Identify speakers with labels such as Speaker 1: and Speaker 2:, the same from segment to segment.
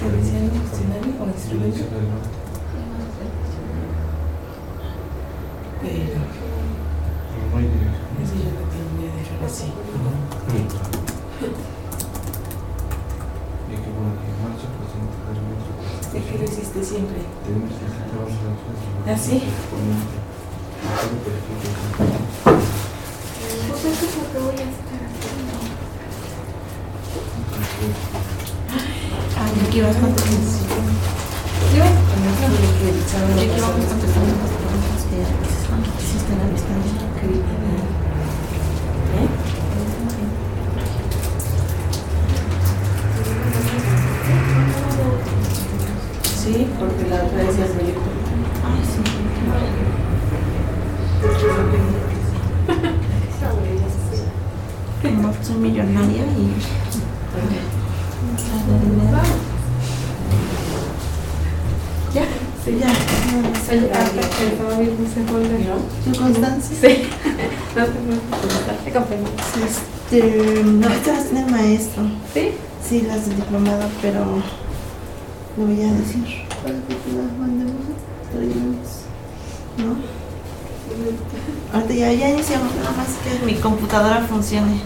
Speaker 1: ¿Qué decían? ¿Diccionario o instrumento? Pero eso yo lo tendría que dejar así. ¿De qué lo hiciste siempre? ¿Ah, sí?
Speaker 2: Pues eso es lo que voy a estar haciendo.
Speaker 3: Ah, yo aquí vas contestando.
Speaker 2: ¿Yo?
Speaker 3: Yo aquí vamos contestando las preguntas que ya hiciste en la lista.
Speaker 1: Sí, porque la otra vez ya me dijo.
Speaker 3: Ah, sí. Como soy millonaria y
Speaker 2: ¿Ya?
Speaker 3: sí, ya.
Speaker 2: Oye, hasta que estaba viendo ese folder.
Speaker 3: ¿Tu Constancia?
Speaker 2: Sí. No te comprendo.
Speaker 3: No, esta vas a tener maestro.
Speaker 2: ¿Sí?
Speaker 3: Sí, las del diplomado, pero lo voy a decir para que te las mandemos. ¿No? Ahorita ya iniciamos, nada más que mi computadora funcione.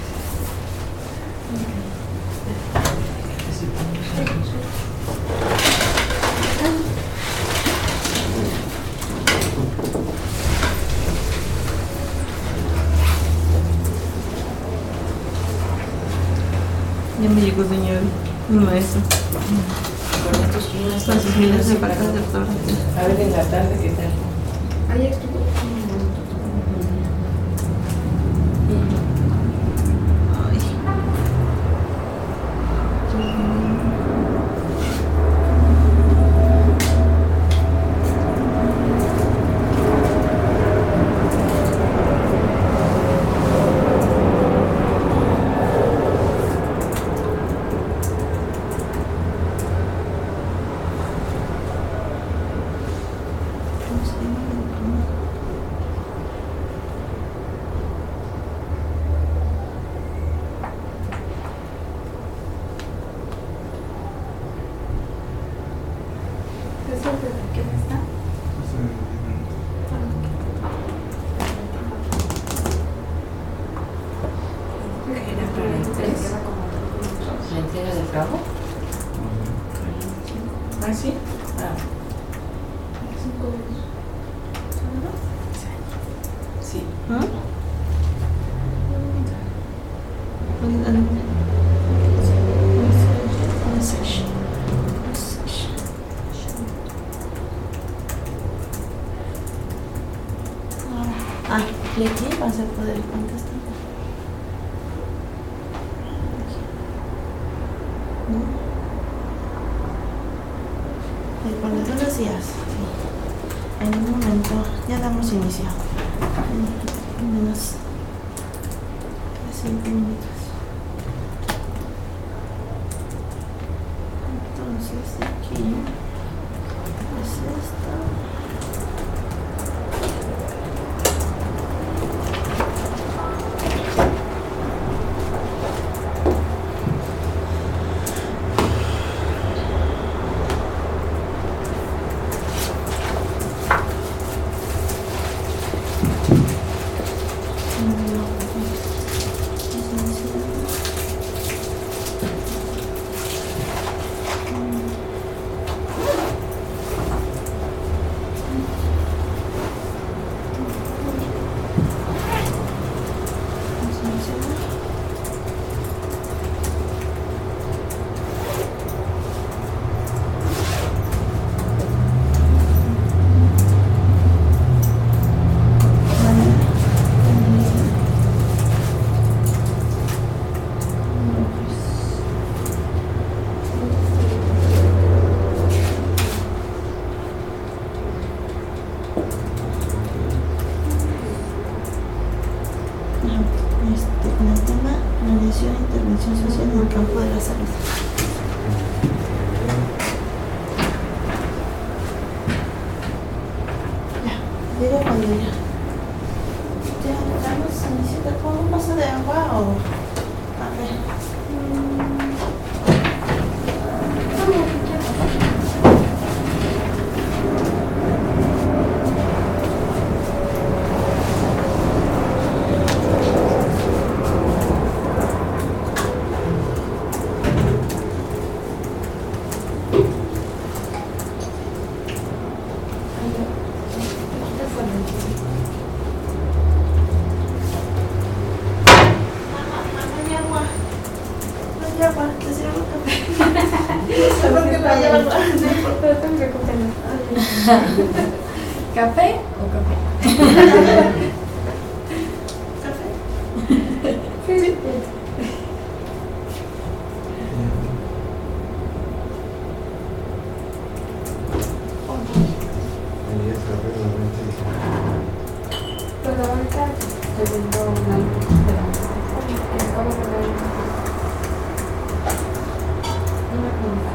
Speaker 3: Ya me llegó, señor. Mi maestro. Con sus miles de faltas de ortografía.
Speaker 1: A ver en la tarde qué tal.
Speaker 2: Ahí estuvo.
Speaker 3: Ay.
Speaker 2: ¿Eso de qué está?
Speaker 1: Era para el 3. ¿La entrega del cabo? ¿Ah, sí? Ah, sí.
Speaker 3: ¿Ah? Ah, y aquí vas a poder contestar. ¿No? Y pones buenos días. Sí. En un momento, ya damos inicio. En unos 5 minutos. Entonces, aquí es esto. Con el tema planeación e intervención social en el campo de la salud. Ya, digo cuando ya. Ya, vamos a necesitar como un vaso de agua o. A ver. decir agua, decir agua. ¿Por qué para allá agua?
Speaker 2: No importa, tengo que comer. ¿Café o café?
Speaker 3: ¿Café?
Speaker 2: Sí. Pues ahorita estoy viendo un álbum de la música. Acabo de ver una pregunta.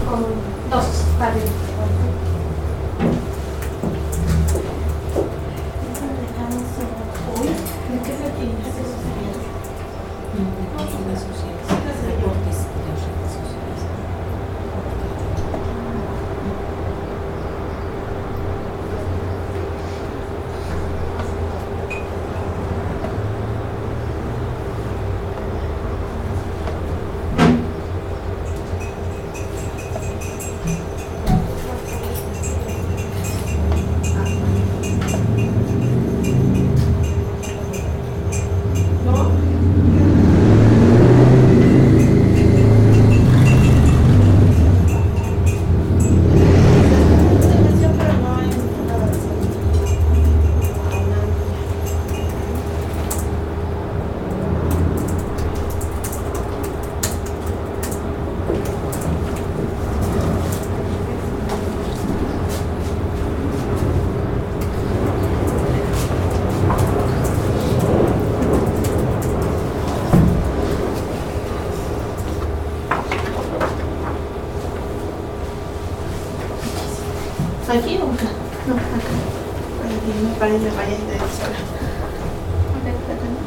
Speaker 2: Con dos, vale.
Speaker 3: ¿De qué se tiene?
Speaker 1: Redes sociales, reportes de las redes sociales.
Speaker 3: ¿Aquí o acá? No, acá. Aquí me parece variante de sola. Ok, acá no.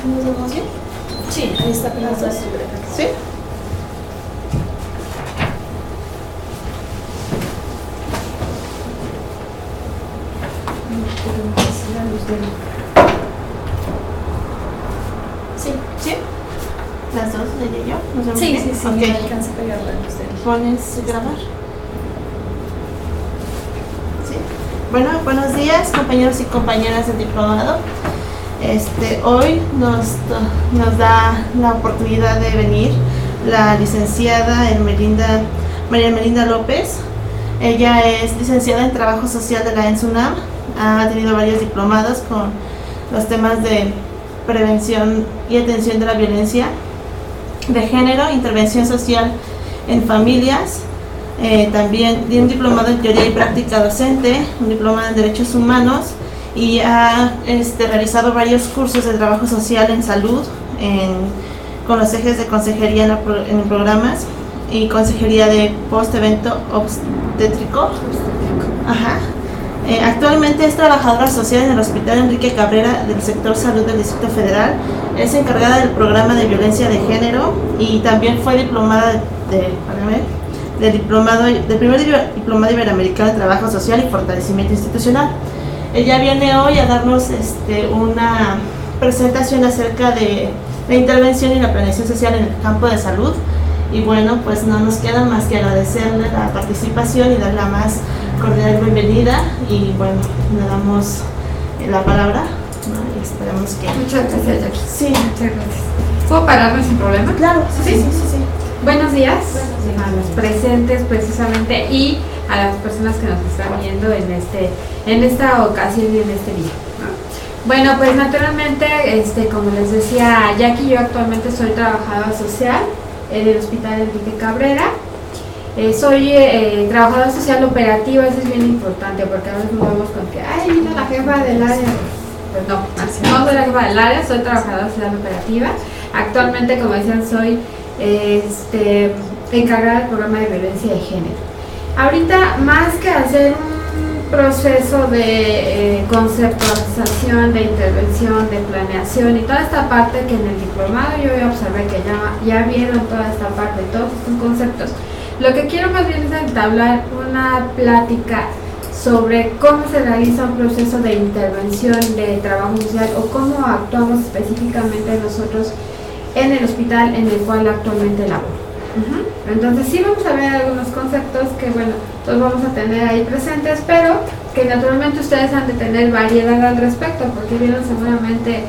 Speaker 3: ¿Somos dos bien?
Speaker 2: Sí, ahí está las dos.
Speaker 3: ¿Sí?
Speaker 2: Sí,
Speaker 3: ¿Sí? ¿Las dos leí yo? ¿Nos vemos
Speaker 2: sí,
Speaker 3: bien?
Speaker 2: sí, sí,
Speaker 3: Ok.
Speaker 2: me alcanza a pegarla en ustedes.
Speaker 3: ¿Pones grabar? Sí. Bueno, buenos días, compañeros y compañeras del diplomado. Hoy nos da la oportunidad de venir la licenciada María Melinda López. Ella es licenciada en Trabajo Social de la ENSUNAM. Ha tenido varios diplomados con los temas de prevención y atención de la violencia de género, intervención social en familias. También tiene un diplomado en teoría y práctica docente, un diplomado en derechos humanos y ha realizado varios cursos de trabajo social en salud con los ejes de consejería en programas y consejería de post-evento obstétrico. Ajá. Actualmente es trabajadora social en el Hospital Enrique Cabrera del sector salud del Distrito Federal. Es encargada del programa de violencia de género y también fue diplomada del primer diplomado iberoamericano de trabajo social y fortalecimiento institucional. Ella viene hoy a darnos una presentación acerca de la intervención y la planeación social en el campo de salud. Y bueno, pues no nos queda más que agradecerle la participación y dar la más cordial bienvenida. Y bueno, le damos la palabra, ¿no? Y esperamos que...
Speaker 2: Muchas gracias, Jackie.
Speaker 3: Sí.
Speaker 2: Muchas gracias. ¿Puedo pararme sin problema?
Speaker 3: Claro, sí.
Speaker 2: Buenos días a los presentes precisamente y a las personas que nos están viendo en esta ocasión y en este día, ¿no? Bueno, pues naturalmente, como les decía Jackie, yo actualmente soy trabajadora social en el Hospital Enrique Cabrera soy trabajadora social operativa. Eso es bien importante porque a veces nos vemos con que, ay, vino la jefa del área. Pues no soy la jefa del área, soy trabajadora social operativa. Actualmente, como decían, soy encargada del programa de violencia de género. Ahorita, más que hacer un proceso de conceptualización, de intervención, de planeación y toda esta parte que en el diplomado yo observé que ya vieron toda esta parte, todos estos conceptos, lo que quiero más bien es entablar una plática sobre cómo se realiza un proceso de intervención de trabajo social o cómo actuamos específicamente nosotros en el hospital en el cual actualmente laboro. Entonces sí vamos a ver algunos conceptos que bueno, los vamos a tener ahí presentes, pero que naturalmente ustedes han de tener variedad al respecto, porque vieron seguramente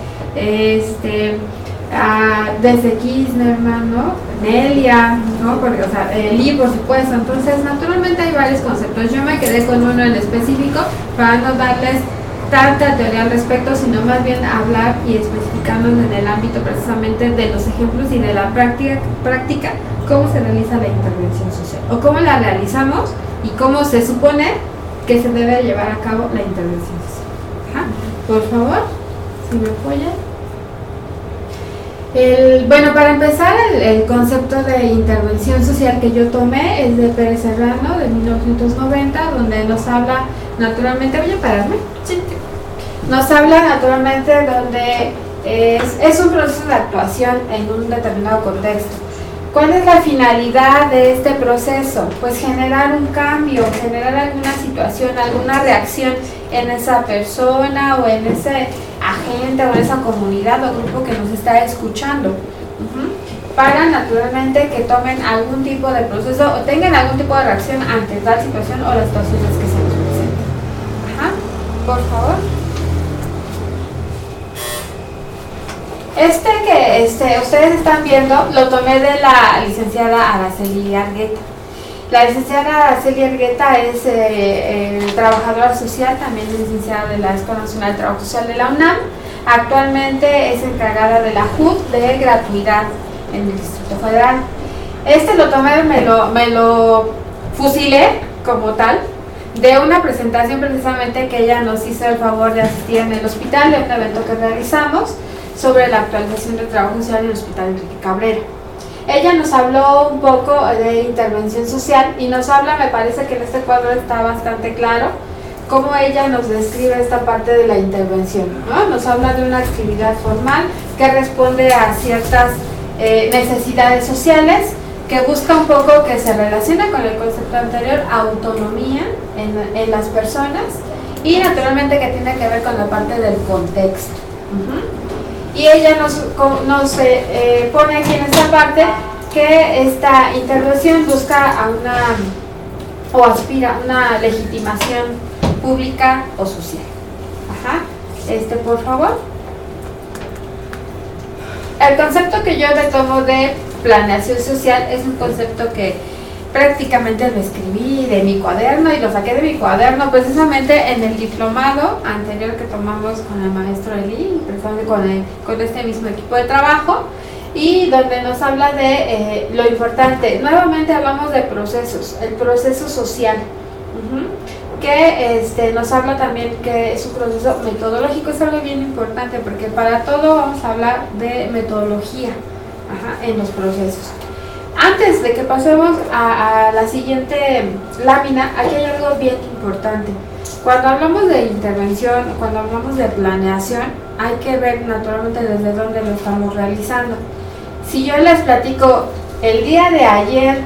Speaker 2: desde Kisnerman, ¿no? Nelia, ¿no? Porque, o sea, Lee, por supuesto. Entonces naturalmente hay varios conceptos. Yo me quedé con uno en específico para no darles tanta teoría al respecto, sino más bien hablar y especificarnos en el ámbito precisamente de los ejemplos y de la práctica cómo se realiza la intervención social o cómo la realizamos y cómo se supone que se debe llevar a cabo la intervención social. Ajá. Por favor, si me apoyan. Bueno, para empezar, el concepto de intervención social que yo tomé es de Pérez Serrano, de 1990, donde nos habla naturalmente, ¿voy a pararme? Sí. Nos habla naturalmente donde es un proceso de actuación en un determinado contexto. ¿Cuál es la finalidad de este proceso? Pues generar un cambio, generar alguna situación, alguna reacción en esa persona o en ese agente o en esa comunidad o grupo que nos está escuchando, para naturalmente que tomen algún tipo de proceso o tengan algún tipo de reacción ante tal situación o las situaciones que se nos presentan. Ajá. Por favor. Que ustedes están viendo lo tomé de la licenciada Araceli Argueta. La licenciada Araceli Argueta es trabajadora social, también es licenciada de la Escuela Nacional de Trabajo Social de la UNAM. Actualmente es encargada de la JUT de gratuidad en el Distrito Federal. Lo tomé, me lo fusilé como tal de una presentación precisamente que ella nos hizo el favor de asistir en el hospital, de un evento que realizamos sobre la actualización del trabajo social en el Hospital Enrique Cabrera. Ella nos habló un poco de intervención social y nos habla, me parece que en este cuadro está bastante claro, cómo ella nos describe esta parte de la intervención, ¿no? Nos habla de una actividad formal que responde a ciertas necesidades sociales, que busca un poco que se relaciona con el concepto anterior, autonomía en las personas, y naturalmente que tiene que ver con la parte del contexto. Y ella nos pone aquí en esta parte que esta intervención busca a o aspira a una legitimación pública o social. Ajá. Por favor. El concepto que yo retomo de planeación social es un concepto que prácticamente lo escribí de mi cuaderno y lo saqué de mi cuaderno precisamente en el diplomado anterior que tomamos con el maestro Eli, precisamente con este mismo equipo de trabajo, y donde nos habla de lo importante. Nuevamente hablamos de procesos, el proceso social, que nos habla también que es un proceso metodológico. Es algo bien importante porque para todo vamos a hablar de metodología en los procesos. Antes de que pasemos a la siguiente lámina, aquí hay algo bien importante. Cuando hablamos de intervención, cuando hablamos de planeación, hay que ver naturalmente desde dónde lo estamos realizando. Si yo les platico, el día de ayer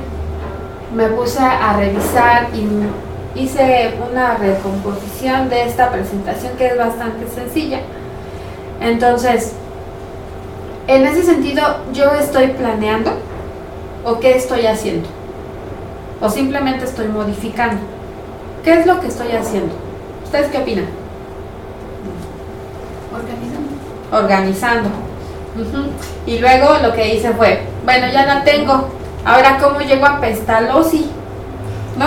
Speaker 2: me puse a revisar y hice una recomposición de esta presentación que es bastante sencilla. Entonces, en ese sentido, yo estoy planeando. ¿O qué estoy haciendo? ¿O simplemente estoy modificando? ¿Qué es lo que estoy haciendo? ¿Ustedes qué opinan? Organizando. Y luego lo que hice fue, bueno, ya la tengo. Ahora, ¿cómo llego a Pestalozzi? ¿No?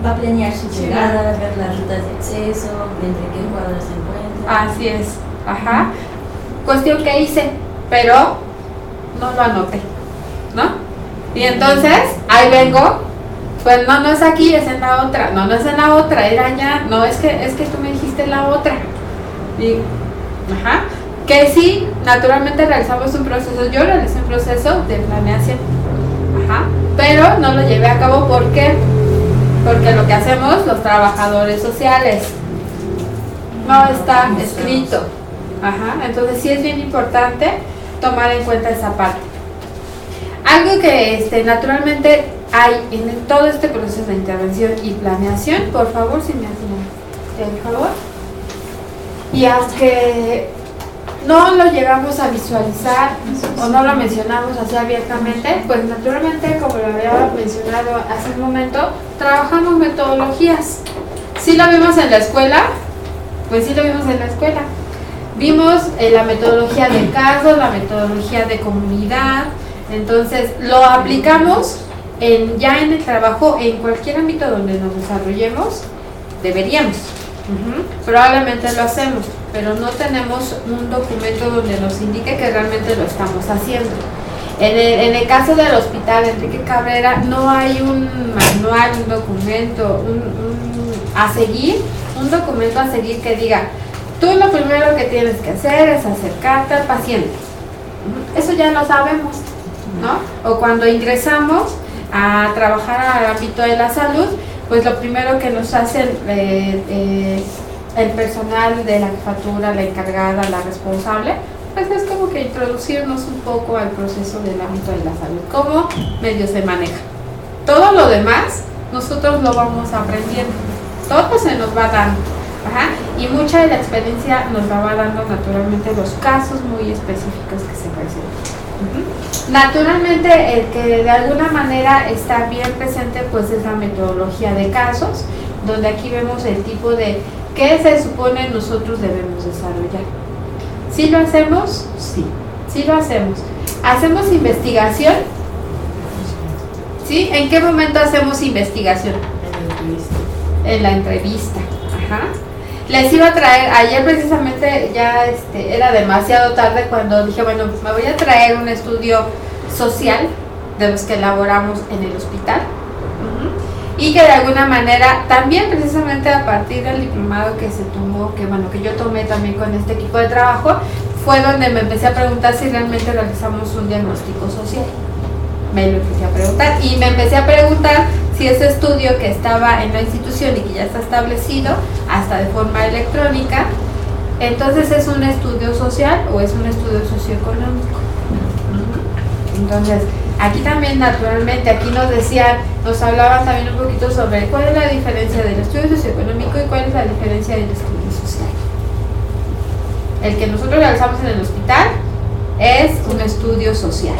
Speaker 1: Va a planear su llegada, ver las rutas de acceso, entre qué cuadras se encuentra.
Speaker 2: Así es. Ajá. Cuestión que hice, pero no lo anoté, ¿no? Y entonces, ahí vengo Pues no, no es aquí, es en la otra. No, no es en la otra, era allá. No, es que tú me dijiste la otra. Y, ajá. Que sí, naturalmente realizamos un proceso. Yo realicé un proceso de planeación. Ajá. Pero no lo llevé a cabo, ¿por qué? Porque lo que hacemos los trabajadores sociales no está escrito. Ajá. Entonces sí es bien importante tomar en cuenta esa parte. Algo que naturalmente hay en todo este proceso de intervención y planeación, por favor, si me hacen el favor, y aunque no lo llegamos a visualizar o no lo mencionamos así abiertamente, pues naturalmente, como lo había mencionado hace un momento, trabajamos metodologías. ¿Sí lo vimos en la escuela? Pues sí lo vimos en la escuela. Vimos la metodología de casos, la metodología de comunidad. Entonces lo aplicamos ya en el trabajo, en cualquier ámbito donde nos desarrollemos, deberíamos. Probablemente lo hacemos, pero no tenemos un documento donde nos indique que realmente lo estamos haciendo. En el caso del Hospital Enrique Cabrera no hay un manual, un documento a seguir, un documento a seguir que diga, tú lo primero que tienes que hacer es acercarte al paciente. Eso ya lo sabemos, ¿no? O cuando ingresamos a trabajar al ámbito de la salud, pues lo primero que nos hacen el personal de la jefatura, la encargada, la responsable, pues es como que introducirnos un poco al proceso del ámbito de la salud, cómo medio se maneja. Todo lo demás nosotros lo vamos aprendiendo, todo se nos va dando. Ajá. Y mucha de la experiencia nos la va dando naturalmente los casos muy específicos que se presentan. Naturalmente el que de alguna manera está bien presente pues es la metodología de casos, donde aquí vemos el tipo de qué se supone nosotros debemos desarrollar. ¿Sí lo hacemos? Sí, sí lo hacemos. ¿Hacemos investigación? ¿Sí? ¿En qué momento hacemos investigación? En la entrevista. Ajá. Les iba a traer, ayer precisamente ya era demasiado tarde cuando dije, bueno, me voy a traer un estudio social de los que elaboramos en el hospital. Y que de alguna manera, también precisamente a partir del diplomado que se tomó, que yo tomé también con este equipo de trabajo, fue donde me empecé a preguntar si realmente realizamos un diagnóstico social. Me lo empecé a preguntar y me empecé a preguntar si ese estudio que estaba en la institución y que ya está establecido hasta de forma electrónica, entonces es un estudio social o es un estudio socioeconómico. Entonces aquí también naturalmente, aquí nos hablaban también un poquito sobre cuál es la diferencia del estudio socioeconómico y cuál es la diferencia del estudio social. El que nosotros realizamos en el hospital es un estudio social,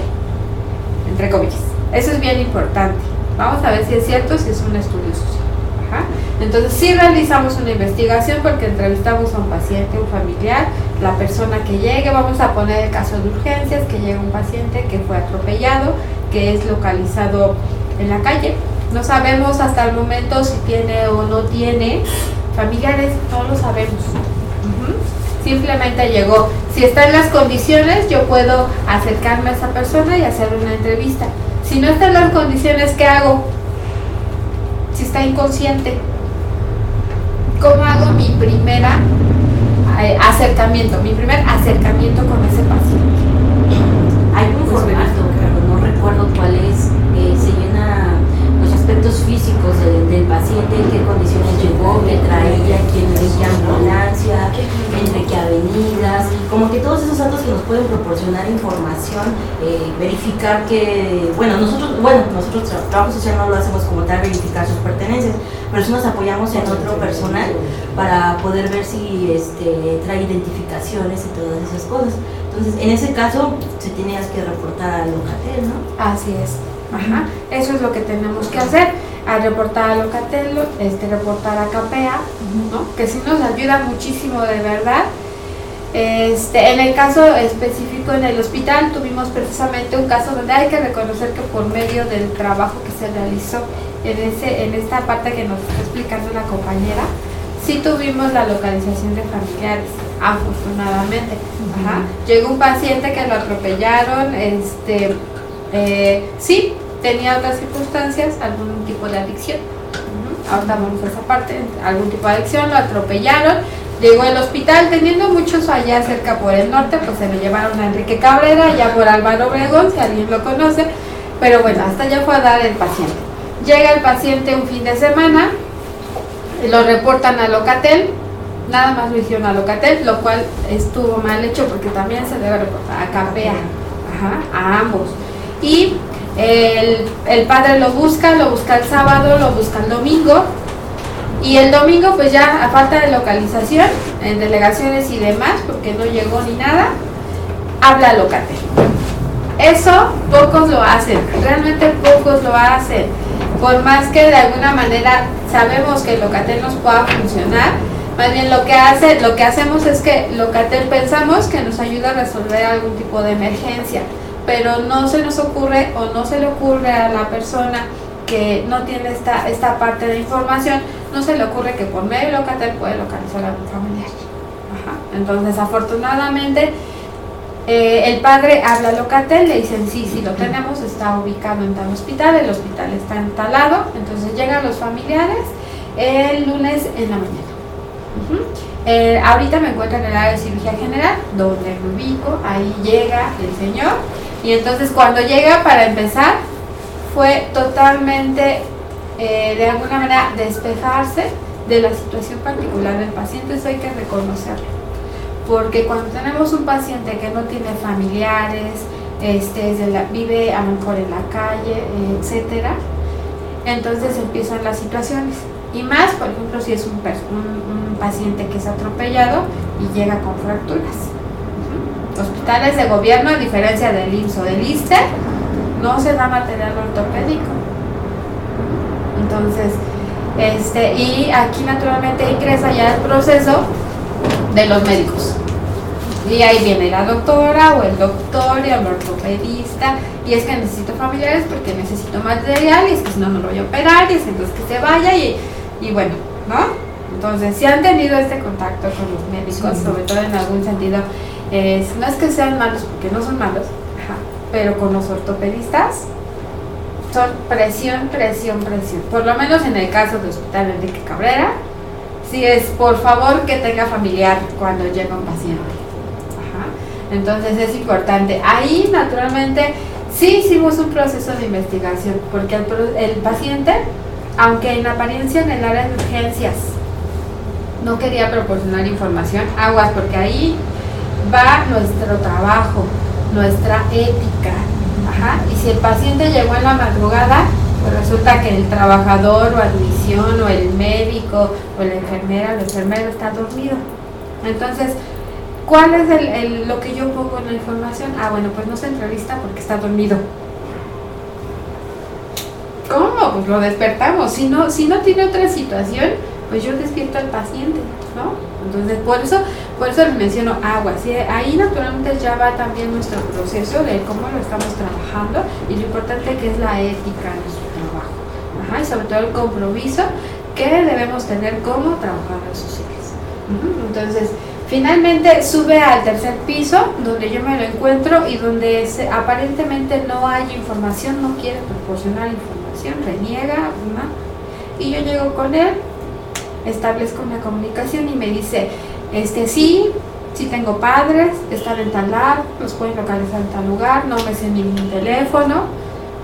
Speaker 2: entre comillas. Eso es bien importante. Vamos a ver si es cierto, si es un estudio social. Ajá. Entonces sí realizamos una investigación porque entrevistamos a un paciente, un familiar, la persona que llegue, vamos a poner el caso de urgencias, que llega un paciente que fue atropellado, que es localizado en la calle. No sabemos hasta el momento si tiene o no tiene familiares, no lo sabemos. Simplemente llegó. Si está en las condiciones, yo puedo acercarme a esa persona y hacer una entrevista. Si no está en las condiciones, ¿qué hago? Si está inconsciente, ¿cómo hago mi primer acercamiento con ese paciente?
Speaker 1: Hay un formato, pero no recuerdo cuál es, se llena los aspectos físicos del paciente, en qué condiciones llegó, qué traía, en qué ambulancia, entre qué avenidas, como que todos esos datos que nos pueden proporcionar información, verificar que, nosotros trabajo social no lo hacemos como tal, verificar sus pertenencias, pero sí nos apoyamos en otro personal para poder ver si trae identificaciones y todas esas cosas. Entonces, en ese caso, se tenías que reportar al Locatel, ¿no?
Speaker 2: Así es. Ajá. Eso es lo que tenemos que hacer, a reportar a Locatel, reportar a CAPEA, ¿no? Que sí nos ayuda muchísimo, de verdad. En el caso específico en el hospital tuvimos precisamente un caso donde hay que reconocer que por medio del trabajo que se realizó en esta parte que nos está explicando la compañera, sí tuvimos la localización de familiares, afortunadamente. Ajá. Llegó un paciente que lo atropellaron, sí, tenía otras circunstancias, algún tipo de adicción. Ahorita vamos a esa parte, algún tipo de adicción, lo atropellaron, llegó al hospital, teniendo muchos allá cerca por el norte, pues se lo llevaron a Enrique Cabrera, ya por Álvaro Obregón, si alguien lo conoce, pero bueno, hasta allá fue a dar el paciente. Llega el paciente un fin de semana, lo reportan a Locatel, nada más lo hicieron a Locatel, lo cual estuvo mal hecho porque también se debe reportar a CAPEA, a ambos. Y el padre lo busca el sábado, lo busca el domingo, y el domingo pues ya a falta de localización en delegaciones y demás, porque no llegó ni nada, habla Locatel. Eso pocos lo hacen, realmente pocos lo hacen, por más que de alguna manera sabemos que Locatel nos pueda funcionar. Más bien lo que hacemos es que Locatel pensamos que nos ayuda a resolver algún tipo de emergencia, pero no se nos ocurre o no se le ocurre a la persona que no tiene esta parte de información, no se le ocurre que por medio de Locatel puede localizar a un familiar. Entonces, afortunadamente, el padre habla a Locatel, le dicen sí lo tenemos, está ubicado en tal hospital, el hospital está en tal lado. Entonces llegan los familiares el lunes en la mañana. Ahorita me encuentro en el área de cirugía general, donde me ubico, ahí llega el señor, y entonces cuando llega, para empezar, fue totalmente, de alguna manera, despejarse de la situación particular del paciente. Eso hay que reconocerlo, porque cuando tenemos un paciente que no tiene familiares, vive a lo mejor en la calle, etcétera, entonces empiezan las situaciones. Y más, por ejemplo, si es un paciente que es atropellado y llega con fracturas. Hospitales de gobierno, a diferencia del IMSS o del ISSSTE, no se da material ortopédico. Entonces, y aquí naturalmente ingresa ya el proceso de los médicos. Y ahí viene la doctora o el doctor y el ortopedista, y es que necesito familiares porque necesito material, y es que si no, no lo voy a operar, y es entonces que se vaya, y bueno, ¿no? Entonces, si han tenido este contacto con los médicos, sí, sobre todo en algún sentido, no es que sean malos, porque no son malos, pero con los ortopedistas son presión. Por lo menos en el caso del Hospital Enrique Cabrera, sí es por favor que tenga familiar cuando llega un paciente. Entonces es importante. Ahí naturalmente sí hicimos un proceso de investigación, porque el paciente, aunque en apariencia en el área de urgencias no quería proporcionar información, aguas, porque ahí va nuestro trabajo, nuestra ética. Y si el paciente llegó en la madrugada, pues resulta que el trabajador o admisión o el médico o la enfermera, el enfermero está dormido. Entonces, ¿cuál es lo que yo pongo en la información? Bueno, pues no se entrevista porque está dormido. ¿Cómo? Pues lo despertamos. Si no tiene otra situación, pues yo despierto al paciente, ¿no? Entonces, por eso les menciono agua. ¿Sí? Ahí naturalmente ya va también nuestro proceso de cómo lo estamos trabajando y lo importante que es la ética de nuestro trabajo. Y sobre todo el compromiso que debemos tener como trabajadores sociales. Entonces, finalmente sube al tercer piso, donde yo me lo encuentro y donde aparentemente no hay información, no quiere proporcionar información, reniega, ¿no? Y yo llego con él, establezco una comunicación y me dice, sí tengo padres, están en tal lado, los pueden localizar en tal lugar, no me sé ningún teléfono,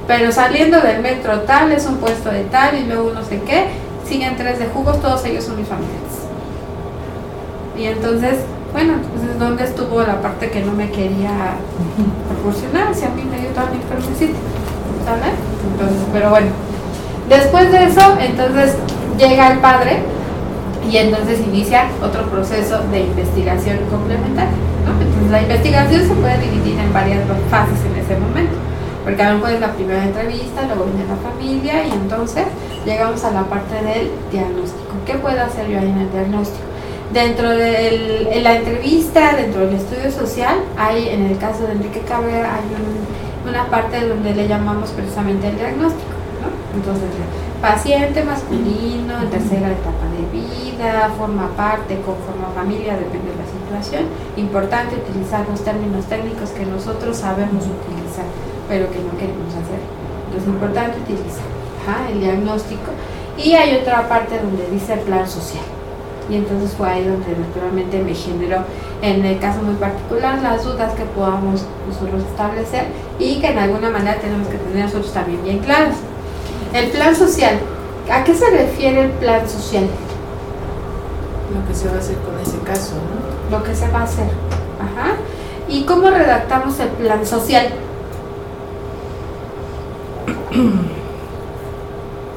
Speaker 2: pero saliendo del metro tal, es un puesto de tal y luego no sé qué, siguen 3 de jugos, todos ellos son mis familiares. Y entonces, bueno, entonces ¿dónde estuvo la parte que no me quería proporcionar? Si a mí me dio toda mi información, ¿sabes? Entonces, pero bueno, después de eso, entonces llega el padre y entonces inicia otro proceso de investigación complementaria, ¿no? Entonces la investigación se puede dividir en varias fases en ese momento, porque a lo mejor es la primera entrevista, luego viene la familia y entonces llegamos a la parte del diagnóstico. ¿Qué puedo hacer yo ahí en el diagnóstico? Dentro de la entrevista, dentro del estudio social, hay, en el caso de Enrique Cabrera, hay una parte donde le llamamos precisamente el diagnóstico, ¿no? Entonces, paciente masculino, en tercera etapa de vida, forma parte, conforma familia, depende de la situación. Importante utilizar los términos técnicos que nosotros sabemos utilizar, pero que no queremos hacer es importante utilizar el diagnóstico. Y hay otra parte donde dice plan social. Y entonces fue ahí donde naturalmente me generó, en el caso muy particular, las dudas que podamos nosotros establecer y que en alguna manera tenemos que tener nosotros también bien claros. El plan social, ¿a qué se refiere el plan social?
Speaker 4: Lo que se va a hacer con ese caso, ¿no?
Speaker 2: Lo que se va a hacer. ¿Y cómo redactamos el plan social?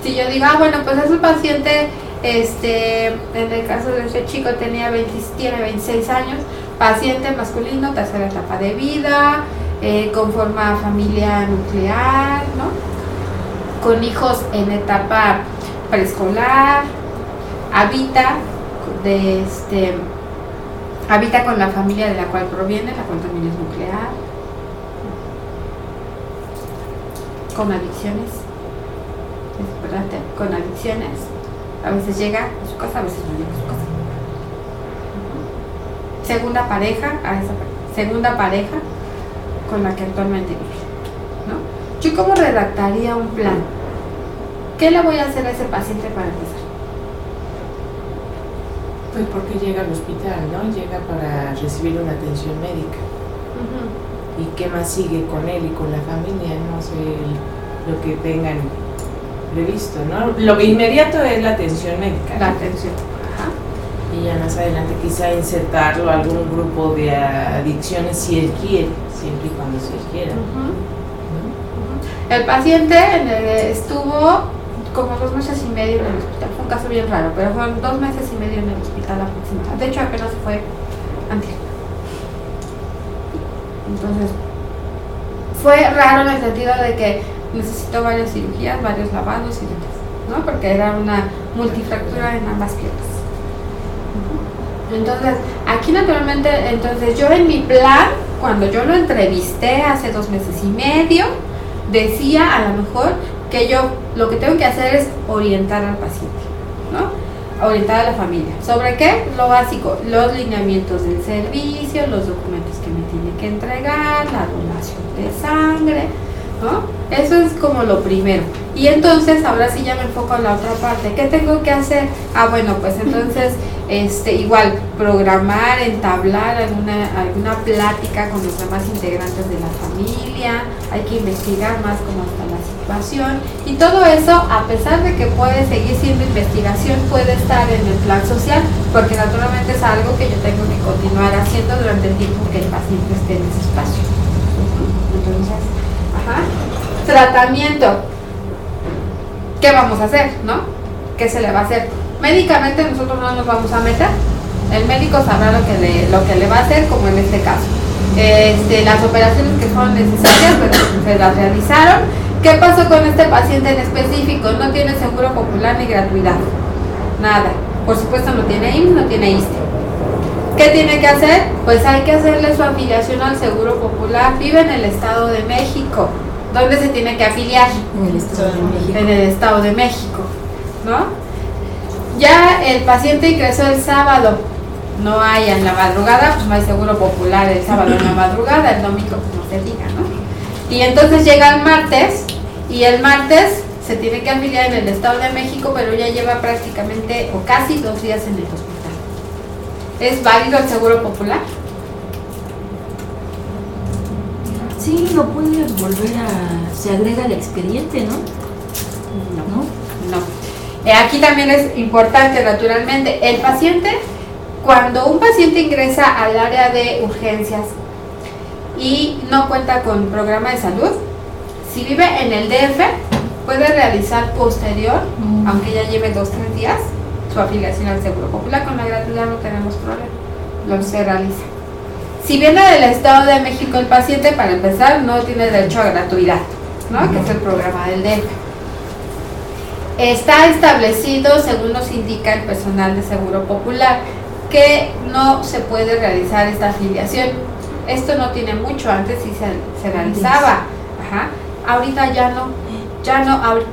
Speaker 2: Si yo digo, bueno, pues es un paciente, en el caso de este chico tiene 26 años, paciente masculino, tercera etapa de vida, conforma familia nuclear, ¿no? Con hijos en etapa preescolar, habita con la familia de la cual proviene, la cual también es nuclear, con adicciones, es importante, con adicciones, a veces llega a su casa, a veces no llega a su casa. Segunda pareja con la que actualmente vive, ¿no? ¿Yo cómo redactaría un plan? ¿Qué le voy a hacer a ese paciente para empezar?
Speaker 4: Pues porque llega al hospital, ¿no? Llega para recibir una atención médica. ¿Y qué más sigue con él y con la familia? No sé lo que tengan previsto, ¿no? Lo inmediato es la atención médica, ¿no?
Speaker 2: La atención.
Speaker 4: Y ya más adelante quizá insertarlo a algún grupo de adicciones si él quiere, siempre y cuando se quiera.
Speaker 2: El paciente estuvo como 2 meses y medio en el hospital. Fue un caso bien raro, pero fueron 2 meses y medio en el hospital aproximadamente. De hecho, apenas fue antes. Entonces, fue raro en el sentido de que necesitó varias cirugías, varios lavados y demás, ¿no? Porque era una multifractura en ambas piernas. Entonces, aquí naturalmente, yo en mi plan, cuando yo lo entrevisté hace 2 meses y medio, decía a lo mejor que yo lo que tengo que hacer es orientar al paciente, ¿no? Orientar a la familia. ¿Sobre qué? Lo básico, los lineamientos del servicio, los documentos que me tiene que entregar, la donación de sangre, ¿no? Eso es como lo primero. Y entonces, ahora sí ya me enfoco en la otra parte. ¿Qué tengo que hacer? Bueno, pues entonces, igual, programar, entablar alguna plática con los demás integrantes de la familia. Hay que investigar más cómo está la situación. Y todo eso, a pesar de que puede seguir siendo investigación, puede estar en el plan social, porque naturalmente es algo que yo tengo que continuar haciendo durante el tiempo que el paciente esté en ese espacio. Entonces, tratamiento. ¿Qué vamos a hacer, no? ¿Qué se le va a hacer? Médicamente nosotros no nos vamos a meter. El médico sabrá lo que le va a hacer, como en este caso. Las operaciones que fueron necesarias, pues se las realizaron. ¿Qué pasó con este paciente en específico? No tiene seguro popular ni gratuidad. Nada. Por supuesto no tiene IMSS, no tiene ISSSTE. ¿Qué tiene que hacer? Pues hay que hacerle su afiliación al Seguro Popular. Vive en el Estado de México. ¿Dónde se tiene que afiliar?
Speaker 1: En el Estado de México.
Speaker 2: En el Estado de México, ¿no? Ya el paciente ingresó el sábado, no hay en la madrugada, pues no hay Seguro Popular el sábado en la madrugada, el domingo pues no se diga, ¿no? Y entonces llega el martes, y el martes se tiene que afiliar en el Estado de México, pero ya lleva prácticamente o casi 2 días en el hospital. ¿Es válido el Seguro Popular?
Speaker 1: Sí, lo puede volver se agrega al expediente, ¿no?
Speaker 2: No. Aquí también es importante, naturalmente, el paciente, cuando un paciente ingresa al área de urgencias y no cuenta con programa de salud, si vive en el DF, puede realizar posterior, aunque ya lleve 2 o 3 días, su afiliación al Seguro Popular. Con la gratuidad no tenemos problema, se realiza. Si viene del Estado de México el paciente, para empezar, no tiene derecho a gratuidad, ¿no? Que es el programa del DF. Está establecido, según nos indica el personal de Seguro Popular, que no se puede realizar esta afiliación. Esto no tiene mucho, antes sí se realizaba. Ahorita ya no.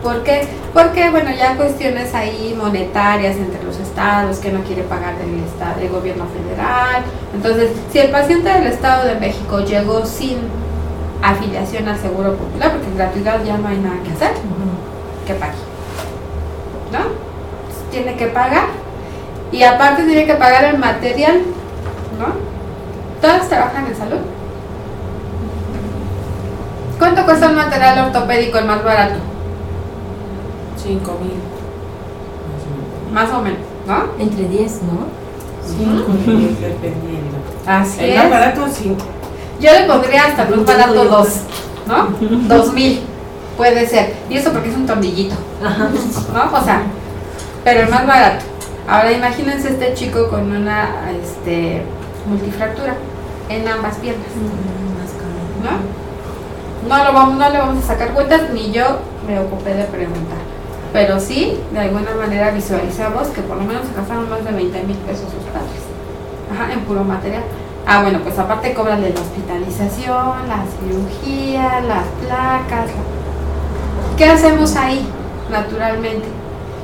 Speaker 2: ¿Por qué? Porque, bueno, ya cuestiones ahí monetarias entre los estados, que no quiere pagar del gobierno federal. Entonces, si el paciente del Estado de México llegó sin afiliación al Seguro Popular, porque en gratuidad ya no hay nada que hacer, que pague, ¿no? Tiene que pagar, y aparte tiene que pagar el material, ¿no? Todas trabajan en salud. ¿Cuánto cuesta un material ortopédico el más barato?
Speaker 4: 5,000.
Speaker 2: Más o menos, ¿no?
Speaker 1: Entre 10, ¿no?
Speaker 4: 5,000 dependiendo.
Speaker 2: Así
Speaker 4: El
Speaker 2: es.
Speaker 4: más barato 5.
Speaker 2: Yo le pondría hasta el más barato 2, ¿no? 2,000 puede ser. Y eso porque es un tornillito, ¿no? O sea, pero el más barato. Ahora imagínense este chico con una multifractura en ambas piernas, ¿no? No le vamos a sacar cuentas, ni yo me ocupé de preguntar. Pero sí, de alguna manera visualizamos que por lo menos se gastaron más de 20,000 pesos sus padres. En puro material. Bueno, pues aparte cobran la hospitalización, la cirugía, las placas. ¿Qué hacemos ahí? Naturalmente,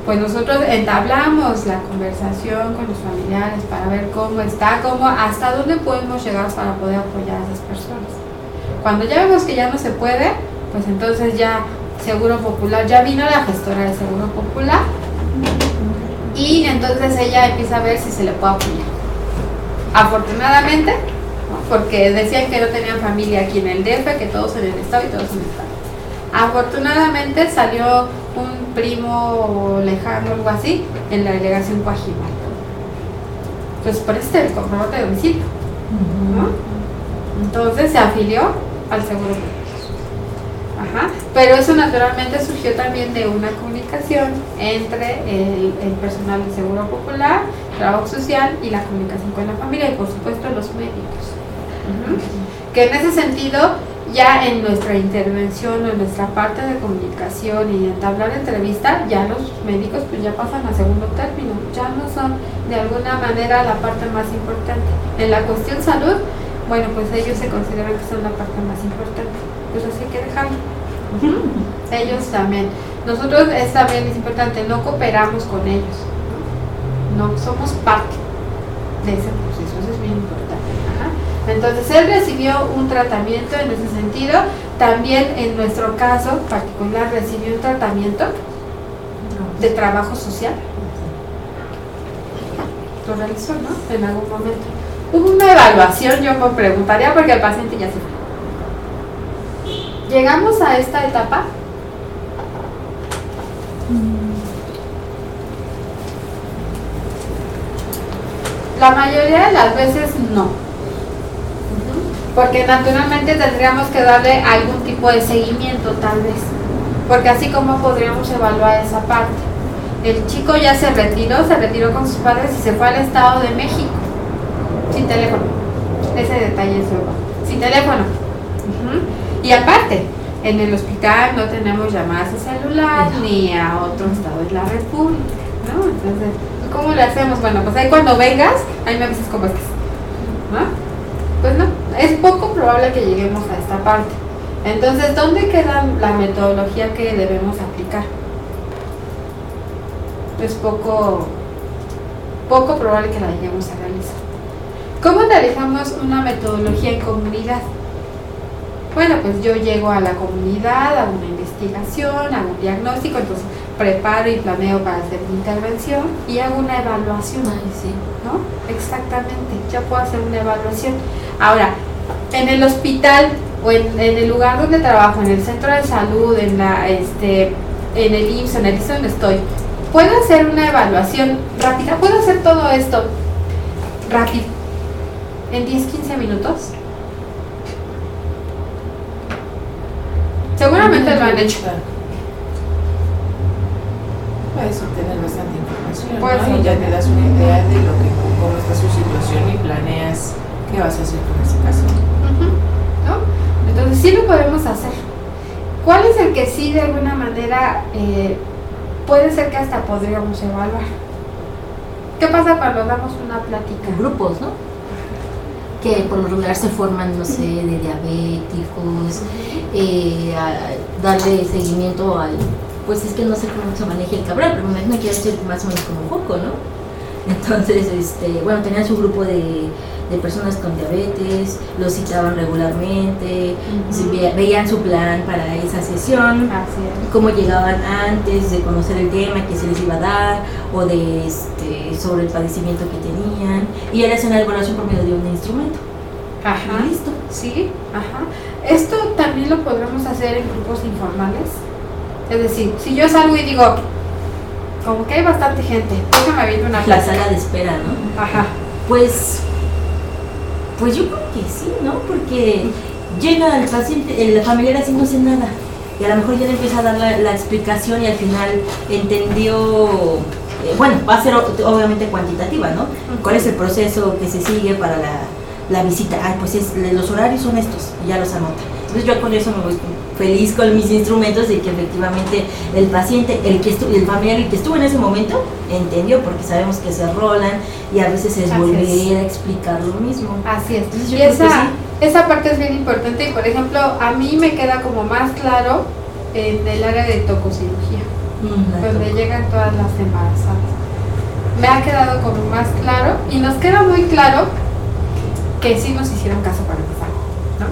Speaker 2: pues nosotros entablamos la conversación con los familiares para ver cómo está, hasta dónde podemos llegar para poder apoyar a esas personas. Cuando ya vemos que ya no se puede, pues entonces ya Seguro Popular, ya vino la gestora de Seguro Popular y entonces ella empieza a ver si se le puede apoyar. Afortunadamente, ¿no? Porque decían que no tenían familia aquí en el DF, que todos en el estado y todos en el estado. Afortunadamente salió un primo lejano, algo así, en la delegación Coajimalpa. Pues por el comprobante de domicilio, ¿no? Entonces se afilió al Seguro Popular. Pero eso naturalmente surgió también de una comunicación entre el personal del Seguro Popular, Trabajo Social y la comunicación con la familia y por supuesto los médicos. Que en ese sentido, ya en nuestra intervención o en nuestra parte de comunicación y entablar entrevista, ya los médicos pues ya pasan a segundo término, ya no son de alguna manera la parte más importante. En la cuestión salud, bueno, pues ellos se consideran que son la parte más importante, pues así hay que dejarlo. Ellos también. Nosotros también es importante, no cooperamos con ellos, no somos parte de ese proceso, eso es bien importante. Entonces él recibió un tratamiento en ese sentido, también en nuestro caso particular recibió un tratamiento de trabajo social. Lo realizó, ¿no? En algún momento. Hubo una evaluación, yo me preguntaría porque el paciente ya se fue. ¿Llegamos a esta etapa? La mayoría de las veces no. Porque naturalmente tendríamos que darle algún tipo de seguimiento tal vez. Porque así como podríamos evaluar esa parte. El chico ya se retiró con sus padres y se fue al Estado de México. Sin teléfono. Ese detalle es nuevo. Sin teléfono. Y aparte, en el hospital no tenemos llamadas a celular ni a otro estado de la república, ¿no? Entonces, ¿cómo le hacemos? Bueno, pues ahí cuando vengas, ahí me avisas cómo estás, ¿no? Pues no, es poco probable que lleguemos a esta parte. Entonces, ¿dónde queda la metodología que debemos aplicar? Es poco probable que la lleguemos a realizar. ¿Cómo realizamos una metodología en comunidad? Bueno, pues yo llego a la comunidad, hago una investigación, hago un diagnóstico, entonces preparo y planeo para hacer mi intervención y hago una evaluación. ¿No? Exactamente, yo puedo hacer una evaluación. Ahora, en el hospital o en el lugar donde trabajo, en el centro de salud, en el IMSS, en el IMSS donde estoy, ¿puedo hacer una evaluación rápida? ¿Puedo hacer todo esto rápido? ¿En 10-15 minutos? Seguramente lo han hecho.
Speaker 4: Puedes obtener bastante información,
Speaker 2: Puedes
Speaker 4: ¿no? Y ya te das una idea de cómo está su situación y planeas qué vas a hacer con ese caso.
Speaker 2: ¿No? Entonces sí lo podemos hacer. ¿Cuál es el que sí de alguna manera puede ser que hasta podríamos evaluar? ¿Qué pasa cuando damos una plática?
Speaker 1: Grupos, ¿no? Que por lo regular se forman, no sé, de diabéticos, a darle seguimiento al, pues es que no sé cómo se maneja el Cabral, pero me imagino que debe ser más o menos como un poco, ¿no? Entonces, bueno, tenían su grupo de personas con diabetes, los citaban regularmente, veían su plan para esa sesión, cómo llegaban antes de conocer el tema que se les iba a dar o de sobre el padecimiento que tenían, y él hace una evaluación por medio de un instrumento.
Speaker 2: Ajá.
Speaker 1: Y listo.
Speaker 2: Sí, ajá. Esto también lo podremos hacer en grupos informales. Es decir, si yo salgo y digo, como que hay bastante gente, déjame abrir una
Speaker 1: La
Speaker 2: plaza.
Speaker 1: sala de espera, ¿no?
Speaker 2: Ajá.
Speaker 1: Pues yo creo que sí, ¿no? Porque llega el paciente, el familiar así no hace nada, y a lo mejor ya le empieza a dar la explicación y al final entendió, bueno, va a ser obviamente cuantitativa, ¿no? ¿Cuál es el proceso que se sigue para la visita? Ay, pues los horarios son estos, y ya los anota. Entonces yo con eso me voy feliz con mis instrumentos de que efectivamente el paciente, el familiar, el que estuvo en ese momento, entendió, porque sabemos que se rolan y a veces es volver a explicar lo mismo.
Speaker 2: Así es.
Speaker 1: Entonces, yo
Speaker 2: Y
Speaker 1: creo que sí.
Speaker 2: esa parte es bien importante, y por ejemplo, a mí me queda como más claro en el área de tococirugía, donde llegan todas las embarazadas. Me ha quedado como más claro, y nos queda muy claro que sí nos hicieron caso para empezar, ¿no?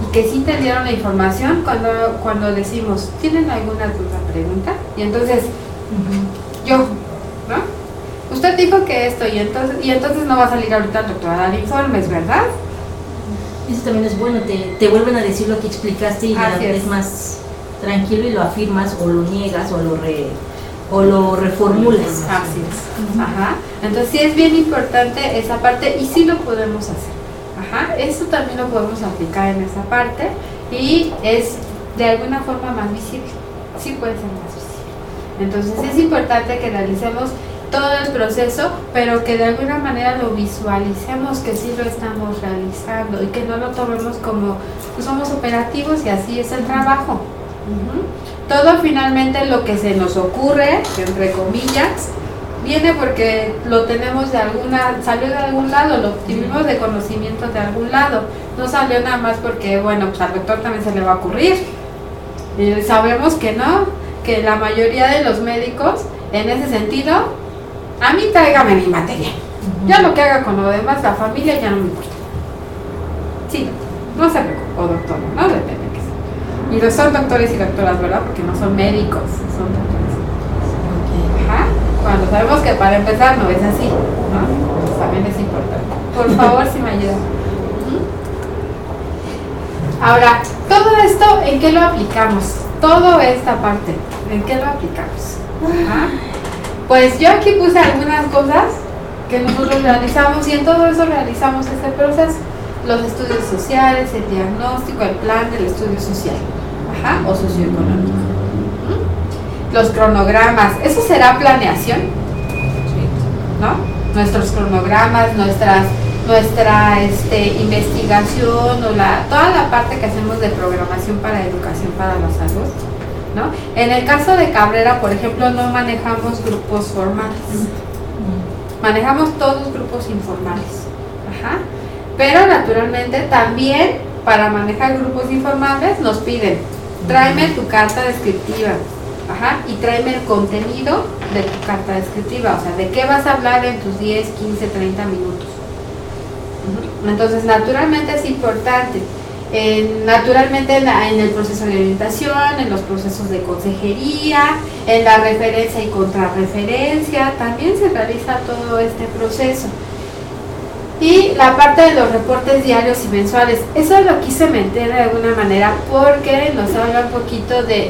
Speaker 2: Y que sí entendieron la información cuando decimos, ¿tienen alguna duda, pregunta? Y entonces, yo, ¿no? Usted dijo que esto, y entonces no va a salir ahorita el doctor a dar informes, ¿verdad?
Speaker 1: Eso también es bueno, te vuelven a decir lo que explicaste y ya es más tranquilo y lo afirmas o lo niegas o lo reformulas.
Speaker 2: Así es. Ajá. Entonces sí es bien importante esa parte, y sí lo podemos hacer. Ajá. Eso también lo podemos aplicar en esa parte, y es de alguna forma más visible. Sí puede ser más visible. Entonces es importante que realicemos todo el proceso, pero que de alguna manera lo visualicemos, que sí lo estamos realizando, y que no lo tomemos como pues somos operativos y así es el trabajo. Todo finalmente lo que se nos ocurre, entre comillas, viene porque lo tenemos salió de algún lado, lo obtuvimos de conocimiento de algún lado. No salió nada más porque, bueno, pues al doctor también se le va a ocurrir. Sabemos que no, que la mayoría de los médicos, en ese sentido, a mí tráigame mi material. Ya lo que haga con lo demás, la familia ya no me importa. Sí, no se preocupe, o doctor, no depende. Y no son doctores y doctoras, ¿verdad? Porque no son médicos, son doctores. Ajá. Cuando sabemos que para empezar no es así, ¿no? Pues también es importante. Por favor, si me ayudan. Ahora, todo esto, ¿en qué lo aplicamos? Toda esta parte, ¿en qué lo aplicamos? Ajá. Pues yo aquí puse algunas cosas que nosotros realizamos, y en todo eso realizamos este proceso. Los estudios sociales, el diagnóstico, el plan del estudio social, ajá, o socioeconómico. Los cronogramas, ¿eso será planeación? ¿No? Nuestros cronogramas, nuestra investigación, o toda la parte que hacemos de programación para educación para la salud, ¿no? En el caso de Cabrera, por ejemplo, no manejamos grupos formales, manejamos todos grupos informales, ajá. Pero naturalmente también para manejar grupos informales nos piden, tráeme tu carta descriptiva, ajá, y tráeme el contenido de tu carta descriptiva, o sea, de qué vas a hablar en tus 10, 15, 30 minutos. Entonces, naturalmente es importante, naturalmente en el proceso de orientación, en los procesos de consejería, en la referencia y contrarreferencia, también se realiza todo este proceso. Y la parte de los reportes diarios y mensuales, eso lo quise meter de alguna manera porque nos habla un poquito de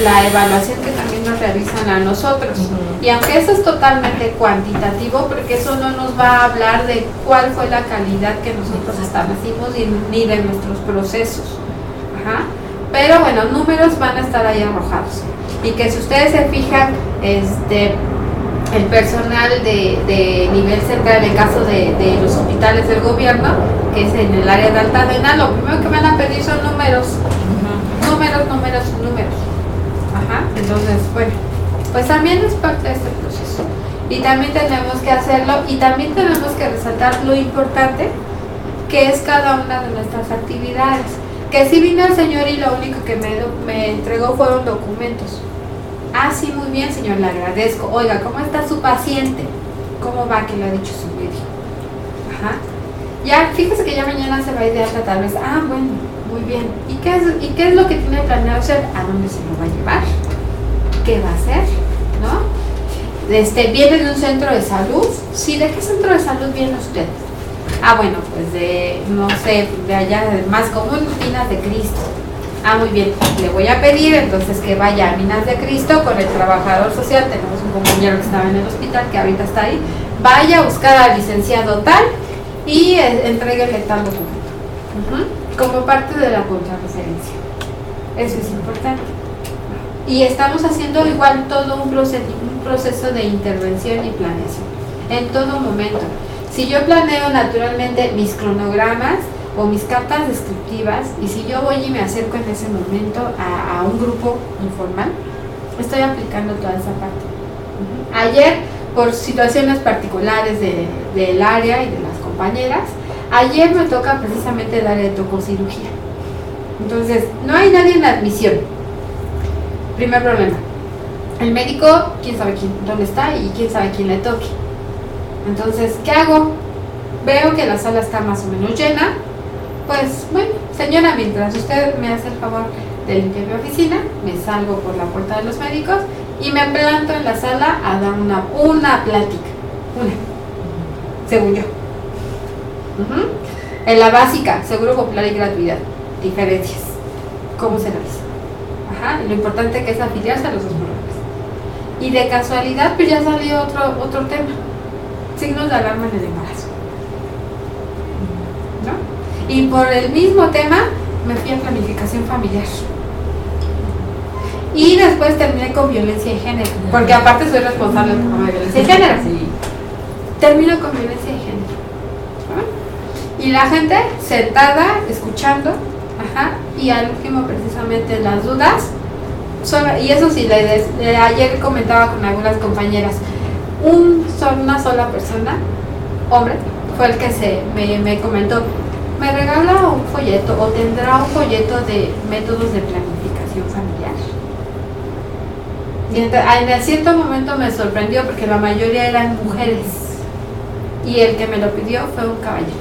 Speaker 2: la evaluación que también nos realizan a nosotros. Y aunque eso es totalmente cuantitativo, porque eso no nos va a hablar de cuál fue la calidad que nosotros establecimos ni de nuestros procesos. Ajá. Pero bueno, números van a estar ahí arrojados. Y que si ustedes se fijan, el personal de nivel central, en el caso de los hospitales del gobierno, que es en el área de Altadena, lo primero que van a pedir son números. Números. Ajá. Entonces, bueno, pues también es parte de este proceso. Y también tenemos que hacerlo, y también tenemos que resaltar lo importante que es cada una de nuestras actividades. Que si vino el señor y lo único que me entregó fueron documentos. Ah, sí, muy bien, señor, le agradezco. Oiga, ¿cómo está su paciente? ¿Cómo va que lo ha dicho su médico? Ajá. Ya, fíjese que ya mañana se va a ir de alta tal vez. Ah, bueno, muy bien. ¿Y qué es lo que tiene planeado hacer? ¿A dónde se lo va a llevar? ¿Qué va a hacer? ¿No? ¿Viene de un centro de salud? Sí, ¿de qué centro de salud viene usted? Ah, bueno, pues de, no sé, de allá, del más común, Minas de Cristo. Ah, muy bien, le voy a pedir entonces que vaya a Minas de Cristo con el trabajador social. Tenemos un compañero que estaba en el hospital, que ahorita está ahí. Vaya a buscar al licenciado tal y entréguele tal documento. Como parte de la contrarreferencia. Eso es importante. Y estamos haciendo igual todo un proceso de intervención y planeación. En todo momento. Si yo planeo naturalmente mis cronogramas o mis cartas descriptivas, y si yo voy y me acerco en ese momento a un grupo informal, estoy aplicando toda esa parte. Ayer, por situaciones particulares del área y de las compañeras, ayer me toca precisamente el área de tococirugía. Entonces, no hay nadie en la admisión. Primer problema. El médico, quién sabe dónde está y quién sabe quién le toque. Entonces, ¿qué hago? Veo que la sala está más o menos llena. Pues, bueno, señora, mientras usted me hace el favor de limpiar mi oficina, me salgo por la puerta de los médicos y me planto en la sala a dar una plática. Según yo. En la básica, seguro popular y gratuidad. Diferencias. ¿Cómo se revisa? Ajá, y lo importante que es afiliarse a los dos programas. Y de casualidad, pues ya salió otro tema. Signos de alarma en el embarazo. ¿No? Y por el mismo tema, me fui a planificación familiar. Y después terminé con violencia de género. Porque aparte soy responsable del programa de violencia de género.
Speaker 1: Sí.
Speaker 2: Termino con violencia de género. ¿No? Y la gente sentada, escuchando. Ajá, y al último precisamente las dudas y eso sí, ayer comentaba con algunas compañeras, una sola persona, hombre, fue el que me comentó, me regala un folleto o tendrá un folleto de métodos de planificación familiar. Y en cierto momento me sorprendió porque la mayoría eran mujeres y el que me lo pidió fue un caballero.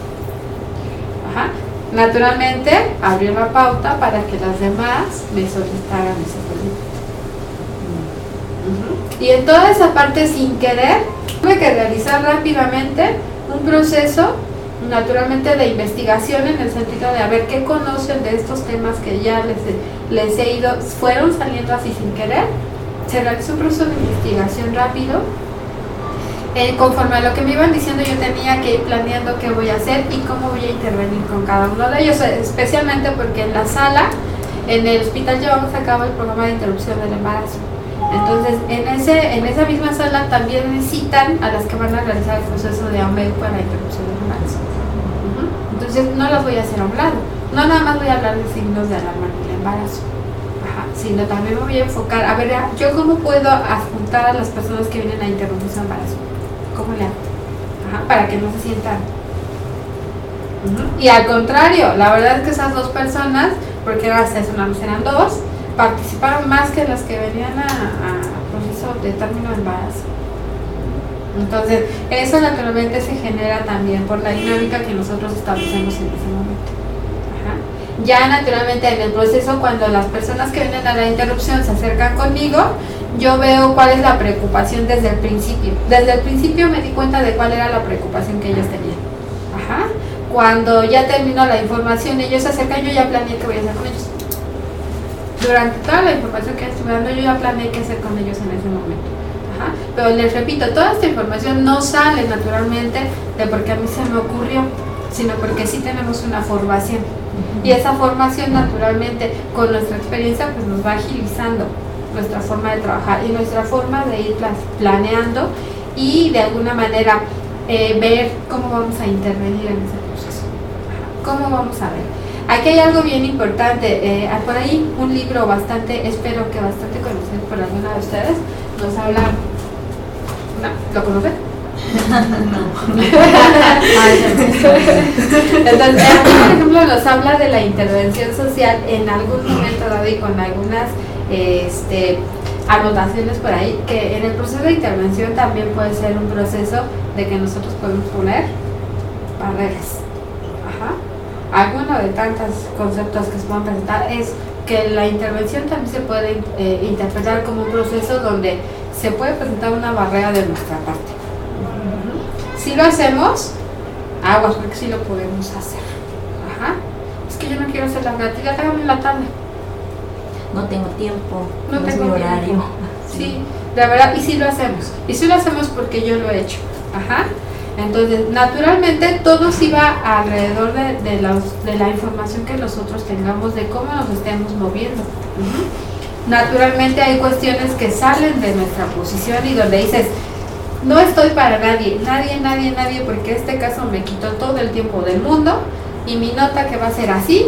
Speaker 2: Ajá. Naturalmente abrió la pauta para que las demás me solicitaran ese folleto. Y en toda esa parte, sin querer, tuve que realizar rápidamente un proceso naturalmente de investigación, en el sentido de a ver qué conocen de estos temas que ya les he ido, fueron saliendo así sin querer. Se realizó un proceso de investigación rápido. Conforme a lo que me iban diciendo, yo tenía que ir planeando qué voy a hacer y cómo voy a intervenir con cada uno de ellos, especialmente porque en la sala, en el hospital, llevamos a cabo el programa de interrupción del embarazo. Entonces, en esa misma sala también necesitan a las que van a realizar el proceso de AMEU para la interrupción del embarazo. Entonces, no las voy a hacer a un lado. No nada más voy a hablar de signos de alarma en el embarazo, sino también me voy a enfocar, a ver, yo cómo puedo adjuntar a las personas que vienen a interrumpir su embarazo. ¿Cómo le hago? Para que no se sientan. Y al contrario, la verdad es que esas dos personas, porque eran dos, participaron más que las que venían a proceso de término de embarazo. Entonces, eso naturalmente se genera también por la dinámica que nosotros establecemos en ese momento. Ya naturalmente en el proceso, cuando las personas que vienen a la interrupción se acercan conmigo, yo veo cuál es la preocupación desde el principio. Desde el principio me di cuenta de cuál era la preocupación que ellos tenían. Cuando ya termino la información, ellos se acercan, yo ya planeé qué voy a hacer con ellos. Durante toda la información que estuve dando, yo ya planeé qué hacer con ellos en ese momento. Pero les repito, toda esta información no sale naturalmente de porque a mí se me ocurrió, sino porque sí tenemos una formación. Y esa formación naturalmente, con nuestra experiencia, pues nos va agilizando nuestra forma de trabajar y nuestra forma de ir planeando y de alguna manera ver cómo vamos a intervenir en ese proceso. ¿Cómo vamos a ver? Aquí hay algo bien importante, por ahí un libro espero que bastante conocido por alguna de ustedes, nos habla, ¿lo conocen? No. Entonces, aquí, por ejemplo, nos habla de la intervención social en algún momento dado y con algunas anotaciones por ahí, que en el proceso de intervención también puede ser un proceso de que nosotros podemos poner barreras. Alguno de tantos conceptos que se pueden presentar es que la intervención también se puede interpretar como un proceso donde se puede presentar una barrera de nuestra parte. Si lo hacemos, aguas, porque sí lo podemos hacer. Es que yo no quiero hacer la gratuidad, hágame en la tarde.
Speaker 1: No tengo tiempo,
Speaker 2: No
Speaker 1: es
Speaker 2: tengo
Speaker 1: mi horario.
Speaker 2: tiempo. Sí, la verdad, y sí lo hacemos. Y sí lo hacemos porque yo lo he hecho. Entonces, naturalmente, todo sí va alrededor de la información que nosotros tengamos, de cómo nos estemos moviendo. Naturalmente, hay cuestiones que salen de nuestra posición y donde dices, no estoy para nadie, nadie, porque este caso me quitó todo el tiempo del mundo y mi nota que va a ser así,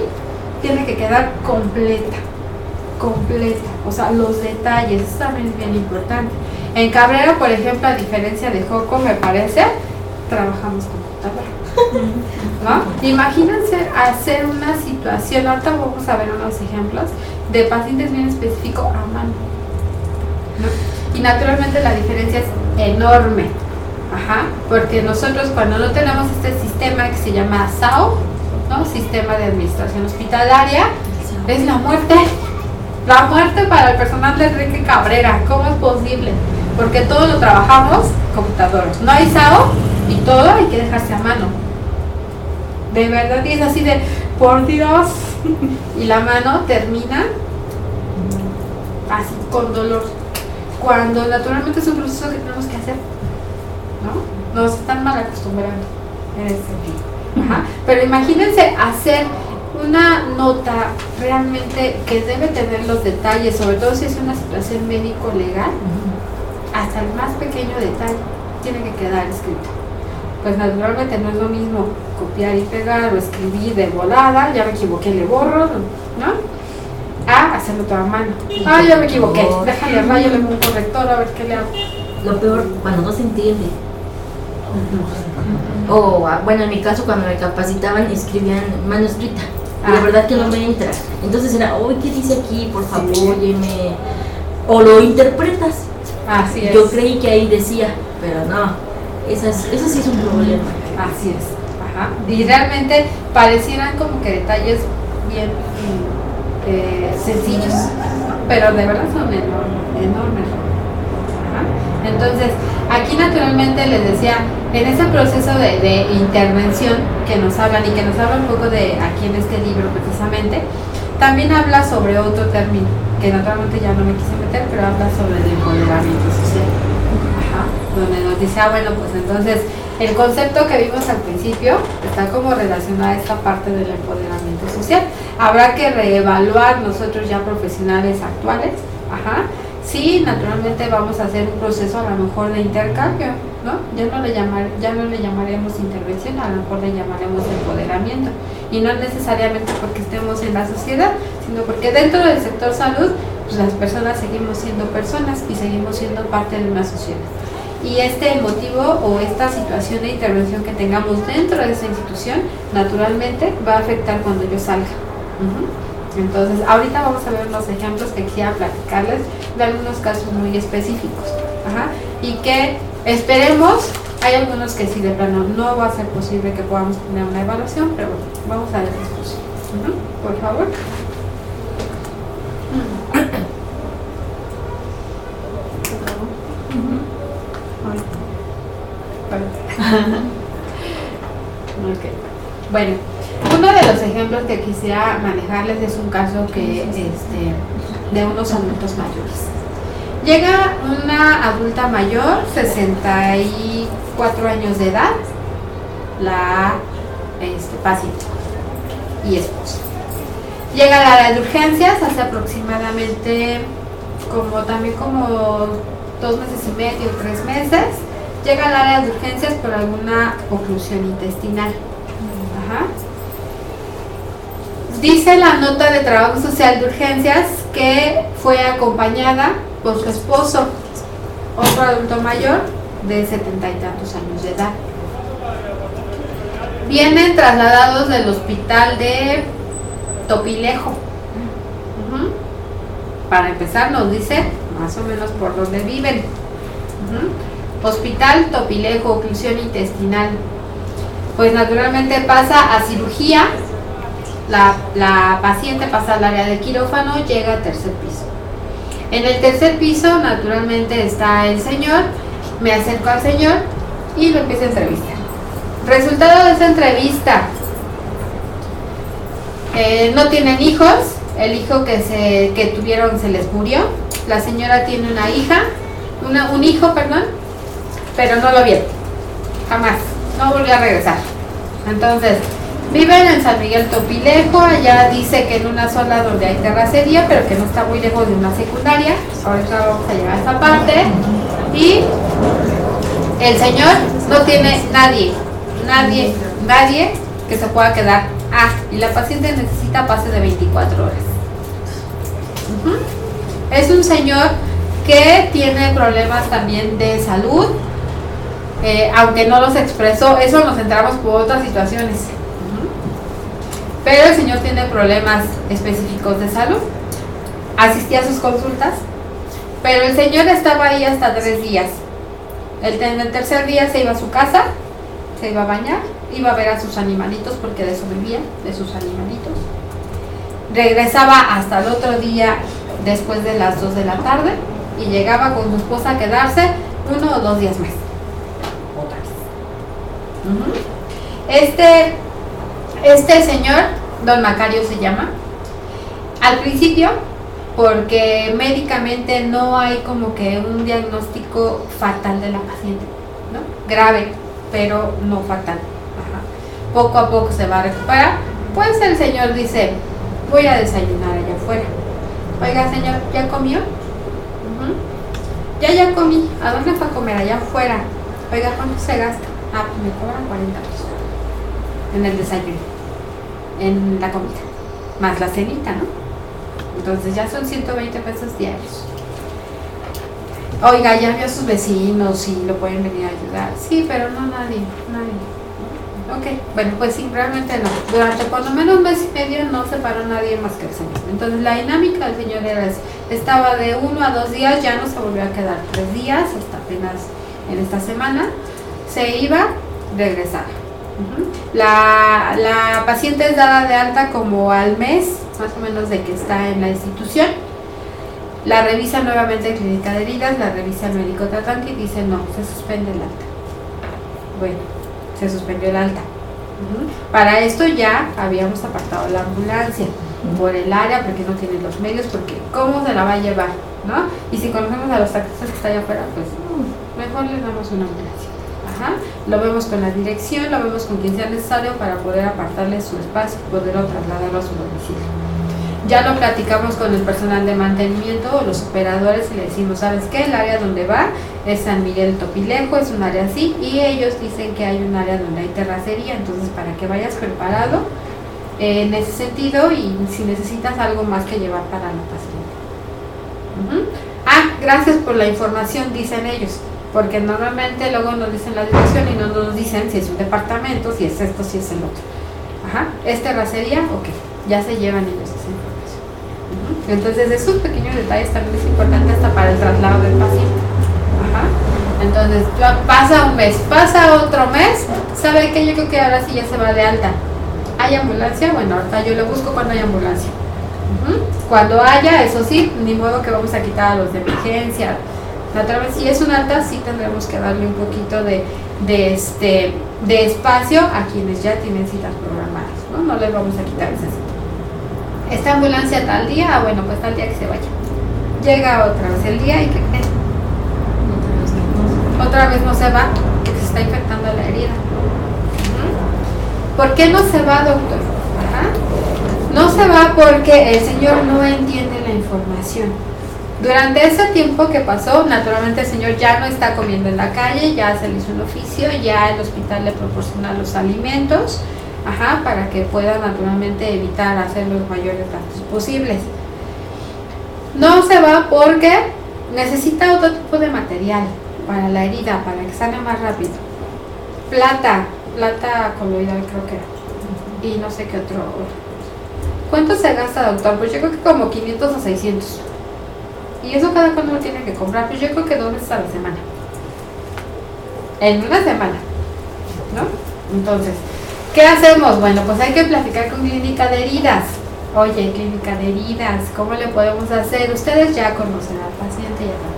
Speaker 2: tiene que quedar completa. O sea, los detalles, eso también es bien importante. En Cabrera, por ejemplo, a diferencia de Joco, me parece, trabajamos con computadora, ¿no? Imagínense hacer una situación, ahorita vamos a ver unos ejemplos de pacientes bien específicos a mano, ¿no? Y naturalmente la diferencia es enorme, porque nosotros cuando no tenemos este sistema que se llama SAO, ¿no? Sistema de Administración Hospitalaria, es la muerte para el personal de Enrique Cabrera. ¿Cómo es posible? Porque todo lo trabajamos computadoras, no hay SAO y todo hay que dejarse a mano. De verdad, y es así de, por Dios, y la mano termina así con dolor, cuando naturalmente es un proceso que tenemos que hacer, ¿no? Nos están mal acostumbrando en ese sentido. Pero imagínense hacer una nota realmente que debe tener los detalles, sobre todo si es una situación médico-legal, hasta el más pequeño detalle tiene que quedar escrito. Pues naturalmente no es lo mismo copiar y pegar o escribir de volada, ya me equivoqué, le borro, ¿no? A hacerlo toda a mano. Ya me equivoqué, déjale rayo, le pongo un corrector, a ver qué le hago.
Speaker 1: Lo peor, cuando no se entiende. O, bueno, en mi caso, cuando me capacitaban, escribían manuscrita. La verdad que no me entra. Entonces era, ¿qué dice aquí? Por favor, óyeme. O lo interpretas.
Speaker 2: Así es.
Speaker 1: Yo creí que ahí decía, pero no. Eso sí es un problema.
Speaker 2: Así es. Y realmente parecieran como que detalles bien sencillos, pero de verdad son enormes. Entonces, aquí naturalmente les decía, en ese proceso de intervención que nos hablan y que nos habla un poco de aquí en este libro precisamente, también habla sobre otro término, que naturalmente ya no me quise meter, pero habla sobre el empoderamiento social. Donde nos dice, bueno, pues entonces el concepto que vimos al principio está como relacionado a esta parte del empoderamiento social. Habrá que reevaluar nosotros ya profesionales actuales, sí, naturalmente vamos a hacer un proceso a lo mejor de intercambio, ¿no? Ya no le llamaremos intervención, a lo mejor le llamaremos empoderamiento, y no necesariamente porque estemos en la sociedad, sino porque dentro del sector salud, pues las personas seguimos siendo personas y seguimos siendo parte de una sociedad. Y este motivo o esta situación de intervención que tengamos dentro de esa institución, naturalmente va a afectar cuando yo salga. Entonces, ahorita vamos a ver unos ejemplos que quisiera platicarles de algunos casos muy específicos. Y que esperemos, hay algunos que sí de plano no va a ser posible que podamos tener una evaluación, pero bueno, vamos a ver después. Por favor. Okay. Bueno, uno de los ejemplos que quisiera manejarles es un caso que de unos adultos mayores. Llega una adulta mayor, 64 años de edad, la paciente y esposa. Llega al área de urgencias hace aproximadamente como 2 meses y medio, 3 meses. Llega al área de urgencias por alguna oclusión intestinal. Dice la nota de trabajo social de urgencias que fue acompañada por su esposo, otro adulto mayor de 70 y tantos años de edad. Vienen trasladados del hospital de Topilejo. Para empezar nos dice más o menos por donde viven. Hospital Topilejo, oclusión intestinal. Pues naturalmente pasa a cirugía, la paciente pasa al área de quirófano, llega al tercer piso. En el tercer piso naturalmente está el señor, me acerco al señor y lo empiezo a entrevistar. Resultado de esa entrevista, no tienen hijos, el hijo que tuvieron se les murió, la señora tiene una hija, un hijo, pero no lo vieron, jamás, no volvió a regresar. Entonces, viven en San Miguel Topilejo, allá dice que en una zona donde hay terracería, pero que no está muy lejos de una secundaria. Ahorita vamos a llegar a esa parte. Y el señor no tiene nadie que se pueda quedar. Y la paciente necesita pase de 24 horas. Es un señor que tiene problemas también de salud, aunque no los expresó, eso nos enteramos por otras situaciones. Pero el señor tiene problemas específicos de salud. Asistí a sus consultas, pero el señor estaba ahí hasta 3 días. En el tercer día se iba a su casa, se iba a bañar, iba a ver a sus animalitos, porque de eso vivía, de sus animalitos. Regresaba hasta el otro día después de las 2 de la tarde y llegaba con su esposa a quedarse 1 o 2 días más. Otra vez. Este señor, don Macario se llama, al principio, porque médicamente no hay como que un diagnóstico fatal de la paciente, ¿no? Grave, pero no fatal. Poco a poco se va a recuperar. Pues el señor dice, voy a desayunar allá afuera. Oiga, señor, ¿ya comió? Ya comí. ¿A dónde fue a comer? Allá afuera. Oiga, ¿cuánto se gasta? Pues me cobran 40 pesos en el desayuno, en la comida, más la cenita, ¿no? Entonces ya son 120 pesos diarios. Oiga, ya vio a sus vecinos y lo pueden venir a ayudar. Sí, pero no nadie. Ok, bueno, pues sí, realmente no. Durante por lo menos 1 mes y medio no se paró nadie más que el señor. Entonces la dinámica del señor estaba de 1 a 2 días, ya no se volvió a quedar 3 días, hasta apenas en esta semana. Se iba, regresaba. La paciente es dada de alta como al mes, más o menos, de que está en la institución. La revisa nuevamente en clínica de heridas, la revisa el médico tratante y dice no, se suspende el alta. Bueno, se suspendió el alta. Para esto ya habíamos apartado la ambulancia por el área, porque no tiene los medios, porque ¿cómo se la va a llevar? ¿No? Y si conocemos a los taxistas que está allá afuera, pues mejor les damos una ambulancia. Lo vemos con la dirección, lo vemos con quien sea necesario para poder apartarle su espacio y poder trasladarlo a su domicilio. Ya lo platicamos con el personal de mantenimiento o los operadores y le decimos, ¿sabes qué? El área donde va es San Miguel Topilejo, es un área así, y ellos dicen que hay un área donde hay terracería, entonces para que vayas preparado en ese sentido, y si necesitas algo más que llevar para la paciente. Gracias por la información, dicen ellos. Porque normalmente luego nos dicen la dirección y no nos dicen si es un departamento, si es esto, si es el otro. ¿Es terracería? Ok, ya se llevan ellos esa información. Entonces esos pequeños detalles también es importante hasta para el traslado del paciente. Entonces pasa un mes, pasa otro mes, ¿sabe qué? Yo creo que ahora sí ya se va de alta. ¿Hay ambulancia? Bueno, ahorita yo lo busco cuando hay ambulancia. Cuando haya, eso sí, ni modo que vamos a quitar a los de emergencia. Si es un alta, sí tendremos que darle un poquito de espacio a quienes ya tienen citas programadas, ¿no? No les vamos a quitar esa cita. Esta ambulancia tal día, bueno, pues tal día que se vaya. Llega otra vez el día y ¿qué creen? Otra vez no se va, porque se está infectando la herida. ¿Por qué no se va, doctor? No se va porque el señor no entiende la información. Durante ese tiempo que pasó, naturalmente el señor ya no está comiendo en la calle, ya se le hizo un oficio, ya el hospital le proporciona los alimentos, para que pueda naturalmente evitar hacer los mayores gastos posibles. No se va porque necesita otro tipo de material para la herida, para que sane más rápido. Plata coloidal creo que era, y no sé qué otro. ¿Cuánto se gasta, doctor? Pues yo creo que como 500 o 600. Y eso cada cuando lo tiene que comprar, pues yo creo que 2 veces a la semana. En una semana, ¿no? Entonces, ¿qué hacemos? Bueno, pues hay que platicar con Clínica de Heridas. Oye, Clínica de Heridas, ¿cómo le podemos hacer? Ustedes ya conocen al paciente, ya saben.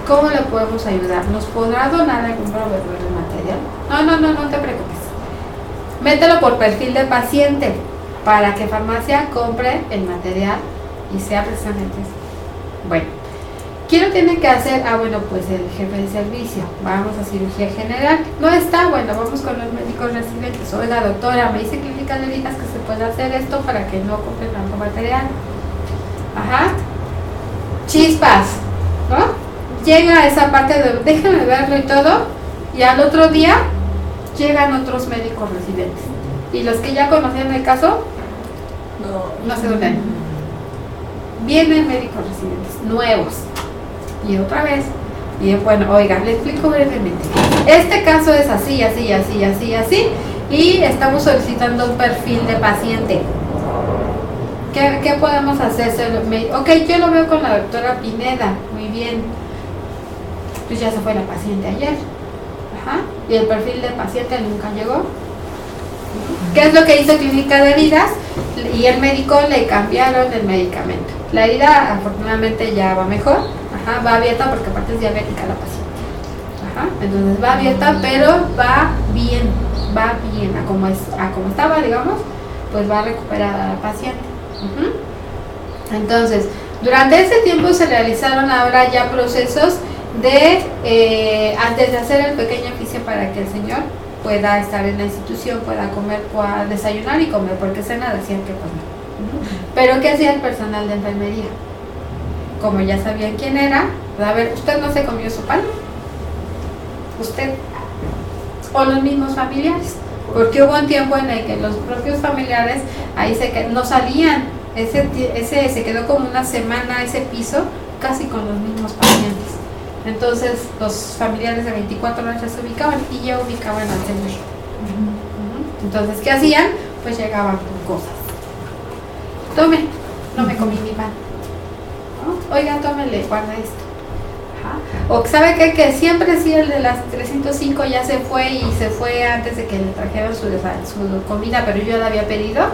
Speaker 2: ¿Cómo le podemos ayudar? ¿Nos podrá donar algún proveedor de material? No te preocupes. Mételo por perfil de paciente para que farmacia compre el material y sea precisamente eso. Bueno, ¿quién lo tiene que hacer? Bueno, pues el jefe de servicio. Vamos a cirugía general. No está, bueno, vamos con los médicos residentes. Oiga, doctora, me dice Clínica de Heridas que se puede hacer esto para que no compre tanto material. Ajá. Chispas, ¿no? Llega a esa parte de déjenme verlo y todo, y al otro día llegan otros médicos residentes. Y los que ya conocían el caso, no se duelen. Vienen médicos residentes nuevos. Y otra vez, y bueno, oiga, le explico brevemente. Este caso es así, así, así, así, así, y estamos solicitando un perfil de paciente. ¿Qué podemos hacer? Ok, yo lo veo con la doctora Pineda, muy bien. Pues ya se fue la paciente ayer. Ajá. Y el perfil de paciente nunca llegó. ¿Qué es lo que hizo Clínica de Heridas? Y el médico le cambiaron el medicamento. La herida afortunadamente ya va mejor. Ajá, va abierta porque aparte es diabética la paciente. Ajá, entonces va abierta, pero va bien, a como estaba, digamos, pues va recuperada la paciente. Entonces, durante ese tiempo se realizaron ahora ya procesos antes de hacer el pequeño oficio para que el señor pueda estar en la institución, pueda comer, pueda desayunar y comer, porque cena decían que pues no. Pero ¿qué hacía el personal de enfermería? Como ya sabían quién era, a ver, ¿usted no se comió su pan? ¿Usted? ¿O los mismos familiares? Porque hubo un tiempo en el que los propios familiares ahí no salían, ese se quedó como una semana ese piso casi con los mismos pacientes. Entonces los familiares de 24 horas ya se ubicaban y ya ubicaban al señor. Entonces, ¿qué hacían? Pues llegaban con cosas. Tome, no me comí mi pan. ¿No? Oiga, tómele, guarda esto. Ajá. O ¿sabe qué? Que siempre sí el de las 305 ya se fue y se fue antes de que le trajeran su comida, pero yo la había pedido.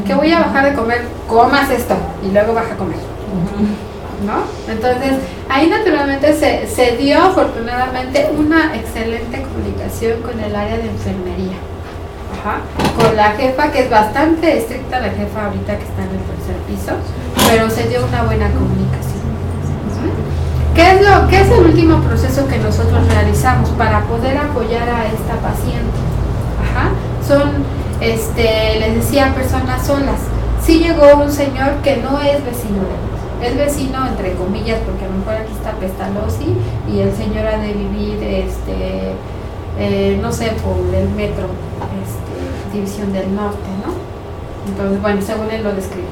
Speaker 2: Que voy a bajar de comer, comas esto y luego baja a comer. ¿No? Entonces, ahí naturalmente se dio afortunadamente una excelente comunicación con el área de enfermería. Ajá. Con la jefa, que es bastante estricta, la jefa ahorita que está en el tercer piso, pero se dio una buena comunicación. ¿Qué es el último proceso que nosotros realizamos para poder apoyar a esta paciente? Ajá. Son, les decía, personas solas. Sí llegó un señor que no es vecino de nosotros. Es vecino entre comillas porque a lo mejor aquí está Pestalozzi y el señor ha de vivir no sé, por el metro, División del Norte, ¿no? Entonces, bueno, según él lo describe.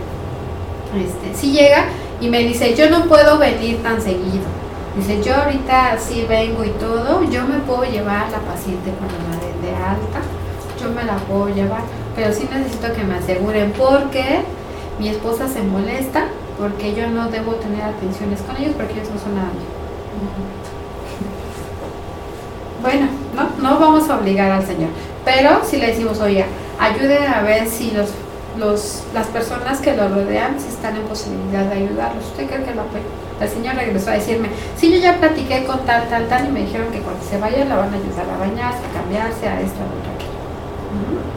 Speaker 2: Sí llega y me dice, yo no puedo venir tan seguido. Dice, yo ahorita sí vengo y todo, yo me puedo llevar a la paciente cuando la den de alta, yo me la puedo llevar, pero sí necesito que me aseguren porque mi esposa se molesta porque yo no debo tener atenciones con ellos porque ellos no son nada mío. Bueno, no vamos a obligar al señor, pero si le decimos, oye, ayuden a ver si las personas que lo rodean si están en posibilidad de ayudarlos. ¿Usted cree que lo apoya? El señor regresó a decirme, sí, yo ya platiqué con tal, y me dijeron que cuando se vaya la van a ayudar a bañarse, a cambiarse, a esto, a lo otro, aquí.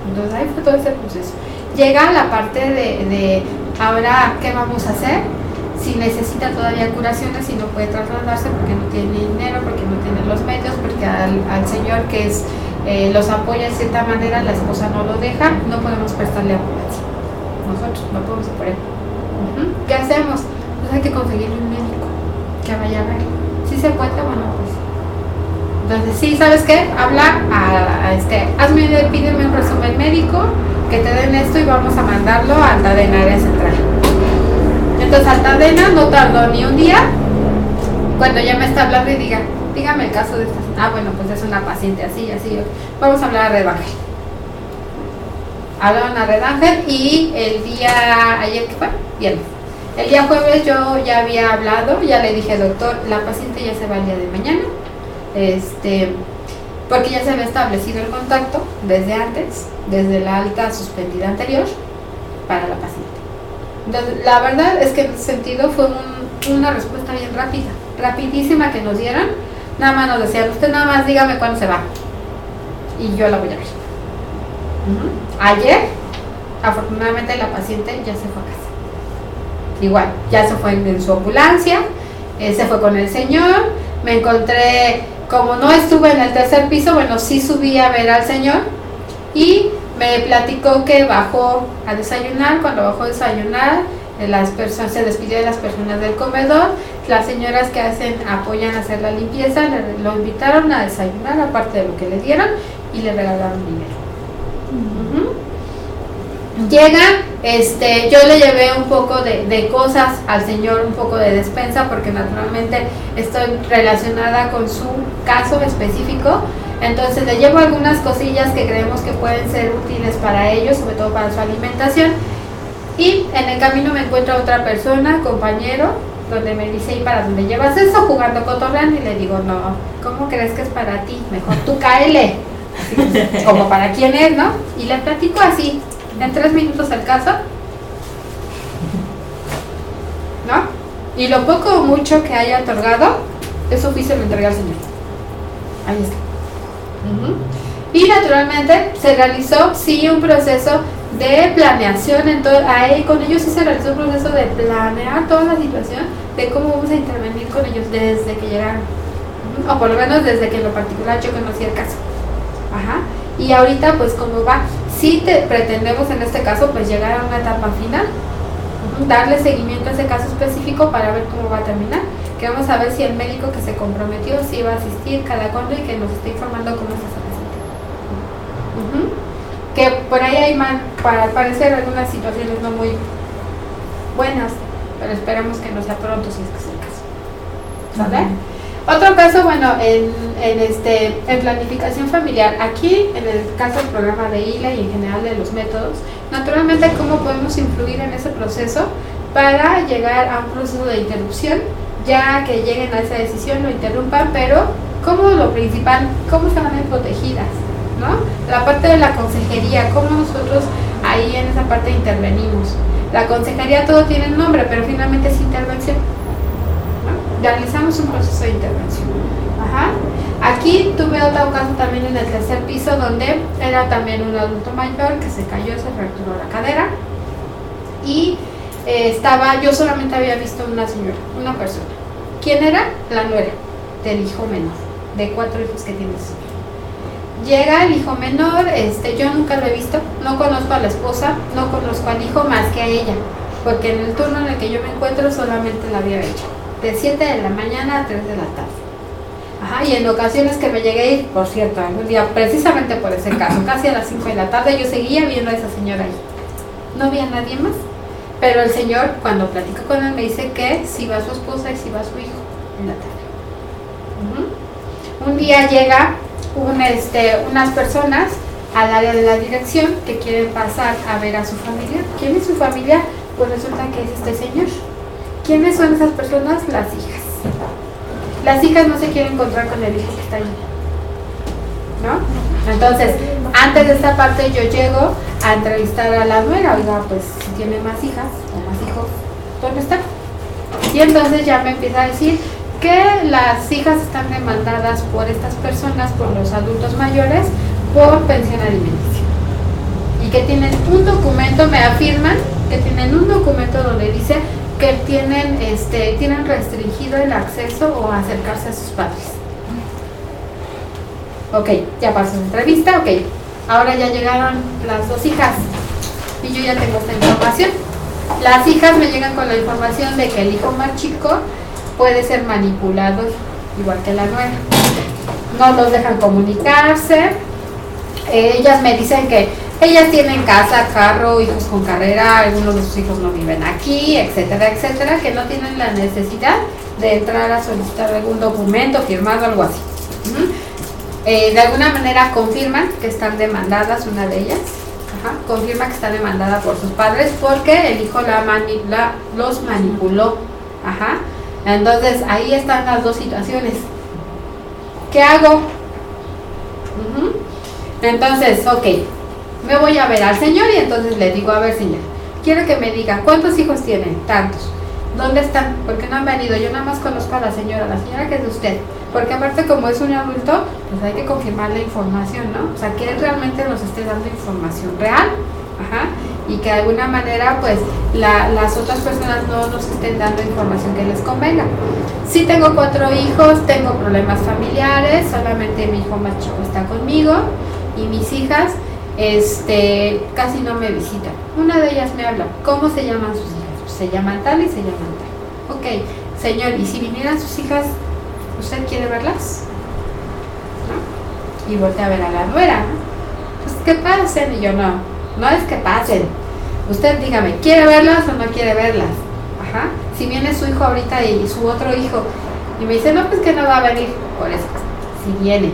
Speaker 2: Entonces ahí fue todo ese proceso. Llega la parte de ahora, ¿qué vamos a hacer? Si necesita todavía curaciones y no puede trasladarse porque no tiene dinero, porque no tiene los medios, porque al señor que los apoya de cierta manera, la esposa no lo deja, no podemos prestarle ambulancia. Nosotros no podemos por él. ¿Qué hacemos? Pues hay que conseguirle un médico que vaya a ver. Si se puede, bueno, pues. Entonces, sí, ¿sabes qué? Habla pídeme un resumen médico, que te den esto y vamos a mandarlo a Altadena área central. Entonces Altadena no tardó ni un día cuando ya me está hablando y dígame el caso de esta. Bueno, pues es una paciente así. Vamos a hablar a Red Ángel. Hablaron a Red Ángel y el día ayer, ¿qué fue? Viernes. El día jueves yo ya había hablado, ya le dije, doctor, la paciente ya se va el día de mañana, porque ya se había establecido el contacto desde antes, desde la alta suspendida anterior para la paciente. Entonces, la verdad es que en ese sentido fue una respuesta bien rápida, rapidísima que nos dieron. Nada más nos decían, usted nada más dígame cuándo se va y yo la voy a ver. Ayer, afortunadamente, la paciente ya se fue a casa. Igual, ya se fue en su ambulancia, se fue con el señor. Me encontré, como no estuve en el tercer piso, bueno, sí subí a ver al señor y me platicó que bajó a desayunar. Cuando bajó a desayunar, se despidió de las personas del comedor. Las señoras que apoyan a hacer la limpieza lo invitaron a desayunar, aparte de lo que le dieron, y le regalaron dinero. Llega, yo le llevé un poco de cosas al señor, un poco de despensa, porque naturalmente estoy relacionada con su caso específico. Entonces le llevo algunas cosillas que creemos que pueden ser útiles para ellos, sobre todo para su alimentación. Y en el camino me encuentro a otra persona, compañero, donde me dice, ¿y para dónde llevas eso? Jugando cotorreando. Y le digo, no, ¿cómo crees que es para ti? Mejor tú cáele. Así, como para quién es, ¿no? Y le platico así, en 3 minutos el caso, ¿no? Y lo poco o mucho que haya otorgado, eso fui, se lo entregué al señor. Ahí está. Y naturalmente se realizó, sí, un proceso de planeación. Ahí con ellos sí se realizó un proceso de planear toda la situación, de cómo vamos a intervenir con ellos desde que llegaron, o por lo menos desde que en lo particular yo conocí el caso. Y ahorita pues como va, sí pretendemos en este caso pues llegar a una etapa final, darle seguimiento a ese caso específico para ver cómo va a terminar, que vamos a ver si el médico que se comprometió sí va a asistir cada cuándo y que nos esté informando cómo está esa paciente. Que por ahí hay para parecer algunas situaciones no muy buenas, pero esperemos que no sea pronto si es que es el caso. ¿Sale? Otro caso, bueno, en planificación familiar, aquí en el caso del programa de ILA y en general de los métodos, naturalmente cómo podemos influir en ese proceso para llegar a un proceso de interrupción, ya que lleguen a esa decisión, lo interrumpan, pero como lo principal, cómo se van a ir protegidas, ¿no? La parte de la consejería, cómo nosotros ahí en esa parte intervenimos. La consejería todo tiene un nombre, pero finalmente es intervención. Realizamos un proceso de intervención. Aquí tuve otro caso también en el tercer piso, donde era también un adulto mayor que se cayó, se fracturó la cadera y yo solamente había visto una señora, una persona. ¿Quién era? La nuera del hijo menor, de 4 hijos que tiene su hijo. Llega el hijo menor, yo nunca lo he visto, no conozco a la esposa, no conozco al hijo más que a ella, porque en el turno en el que yo me encuentro solamente la había hecho de 7 de la mañana a 3 de la tarde. Y en ocasiones que me llegué a ir, por cierto, algún día, precisamente por ese caso, casi a las 5 de la tarde, yo seguía viendo a esa señora ahí. No había nadie más, pero el señor, cuando platico con él, me dice que si va su esposa y si va su hijo en la tarde. Un día llega unas personas al área de la dirección que quieren pasar a ver a su familia. ¿Quién es su familia? Pues resulta que es este señor. ¿Quiénes son esas personas? Las hijas. Las hijas no se quieren encontrar con el hijo que está ahí, ¿no? Entonces, antes de esta parte yo llego a entrevistar a la nuera. Oiga, pues si tiene más hijas o más hijos, ¿dónde están? Y entonces ya me empieza a decir que las hijas están demandadas por estas personas, por los adultos mayores, por pensión alimenticia. Y que tienen un documento, me afirman que tienen un documento donde dice que tienen restringido el acceso o acercarse a sus padres. Ok, ya pasó la entrevista, ok. Ahora ya llegaron las 2 hijas y yo ya tengo esta información. Las hijas me llegan con la información de que el hijo más chico puede ser manipulado igual que la nuera. No los dejan comunicarse. Ellas me dicen que ellas tienen casa, carro, hijos con carrera, algunos de sus hijos no viven aquí, etcétera, etcétera, que no tienen la necesidad de entrar a solicitar algún documento, firmado, algo así. De alguna manera confirman que están demandadas, una de ellas, confirma que está demandada por sus padres porque el hijo los manipuló. Entonces ahí están las dos situaciones. ¿Qué hago? Entonces, ok, me voy a ver al señor y entonces le digo, a ver señor, quiero que me diga cuántos hijos tienen, tantos, ¿dónde están? Porque no han venido, yo nada más conozco a la señora que es de usted, porque aparte como es un adulto, pues hay que confirmar la información, ¿no? O sea, que él realmente nos esté dando información real, y que de alguna manera pues las otras personas no nos estén dando información que les convenga. Sí tengo 4 hijos, tengo problemas familiares, solamente mi hijo más chico está conmigo y mis hijas casi no me visitan. Una de ellas me habla, ¿cómo se llaman sus hijas? Pues se llaman tal y se llaman tal. Ok, señor, ¿y si vinieran sus hijas, usted quiere verlas? ¿No? Y voltea a ver a la nuera, ¿no? Pues que pasen, y yo no es que pasen. Usted dígame, ¿quiere verlas o no quiere verlas? Si viene su hijo ahorita y su otro hijo y me dice, no, pues que no va a venir. Por eso, si viene,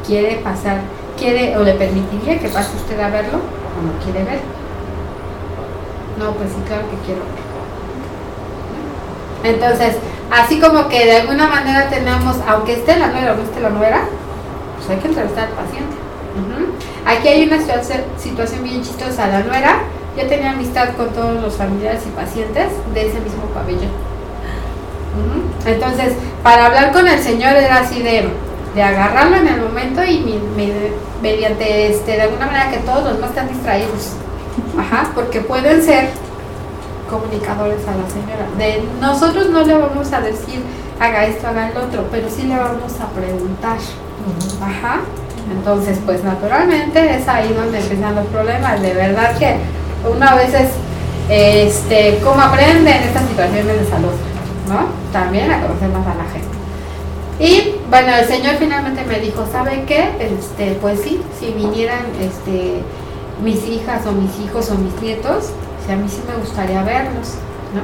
Speaker 2: quiere pasar, quiere o le permitiría que pase usted a verlo o no quiere verlo. No, pues sí, claro que quiero verlo. Entonces, así como que de alguna manera tenemos, aunque esté la nuera o no esté la nuera, pues hay que entrevistar al paciente. Aquí hay una situación bien chistosa. La nuera, yo tenía amistad con todos los familiares y pacientes de ese mismo pabellón. Entonces, para hablar con el señor era así de agarrarlo en el momento y mediante de alguna manera que todos los demás están distraídos. Porque pueden ser comunicadores a la señora. Nosotros no le vamos a decir haga esto, haga el otro, pero sí le vamos a preguntar. Entonces, pues naturalmente es ahí donde empiezan los problemas. De verdad que uno a veces, ¿cómo aprende en estas situaciones de salud? ¿No? También a conocer más a la gente. Y bueno, el señor finalmente me dijo, ¿sabe qué? Pues sí, si vinieran mis hijas o mis hijos o mis nietos, a mí sí me gustaría verlos, ¿no?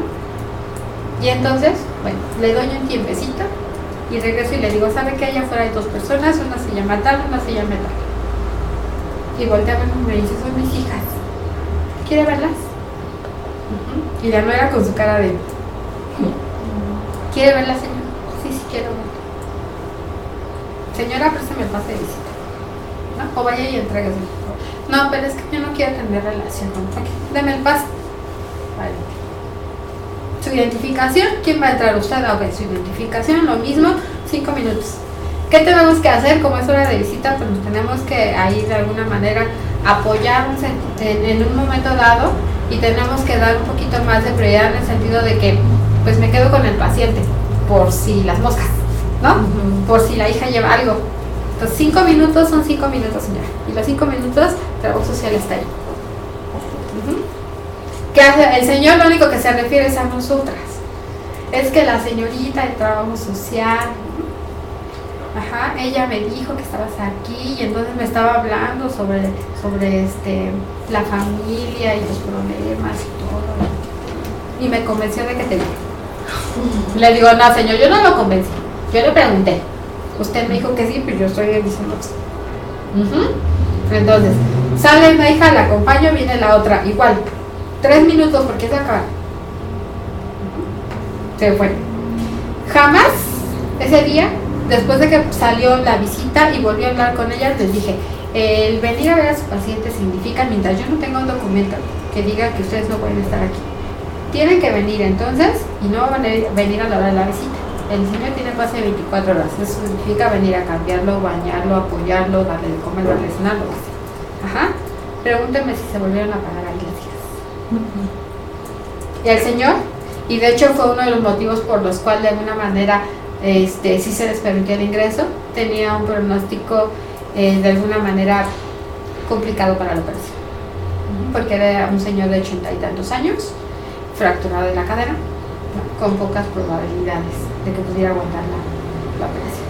Speaker 2: Y entonces, bueno, le doy un tiempecito y regreso y le digo, ¿sabe qué? Allá afuera hay 2 personas, una se llama tal, una se llama tal. Y voltea a verme y me dice, son mis hijas. ¿Quiere verlas? Y la nuera con su cara de, ¿quiere verlas, señora? Sí, quiero verlas. Señora, préstame el pase de visita, ¿no? O vaya y entréguese. No, pero es que yo no quiero tener relación con usted. Deme el pase. Vale. Su identificación, ¿quién va a entrar usted? Ok, su identificación, lo mismo, 5 minutos. ¿Qué tenemos que hacer? Como es hora de visita, pues nos tenemos que ahí de alguna manera apoyarnos en un momento dado y tenemos que dar un poquito más de prioridad en el sentido de que pues me quedo con el paciente por si las moscas, ¿no? Por si la hija lleva algo. Entonces 5 minutos son 5 minutos, señora. Y los 5 minutos, trabajo social está ahí. ¿Qué hace? El señor lo único que se refiere es a nosotras. Es que la señorita de trabajo social, ella me dijo que estabas aquí y entonces me estaba hablando sobre la familia y los problemas y todo. Y me convenció de que te dijo. Le digo, no señor, yo no lo convencí. Yo le pregunté. Usted me dijo que sí, pero yo estoy diciendo que sí. Entonces, sale una hija, la acompaño, viene la otra, igual. 3 minutos porque se acaba. Se fue. Jamás ese día, después de que salió la visita y volví a hablar con ella, les dije, el venir a ver a su paciente significa, mientras yo no tenga un documento que diga que ustedes no pueden estar aquí, tienen que venir entonces y no van a venir a la hora de la visita. El señor tiene pase de 24 horas. Eso significa venir a cambiarlo, bañarlo, apoyarlo, darle de comer, darle de cenar, lo que sea. Pregúntenme si se volvieron a pagar ahí las hijas. Y el señor, y de hecho fue uno de los motivos por los cuales de alguna manera sí se les permitió el ingreso, tenía un pronóstico de alguna manera complicado para la operación. Porque era un señor de 80 y tantos años, fracturado de la cadera, con pocas probabilidades de que pudiera aguantar la operación.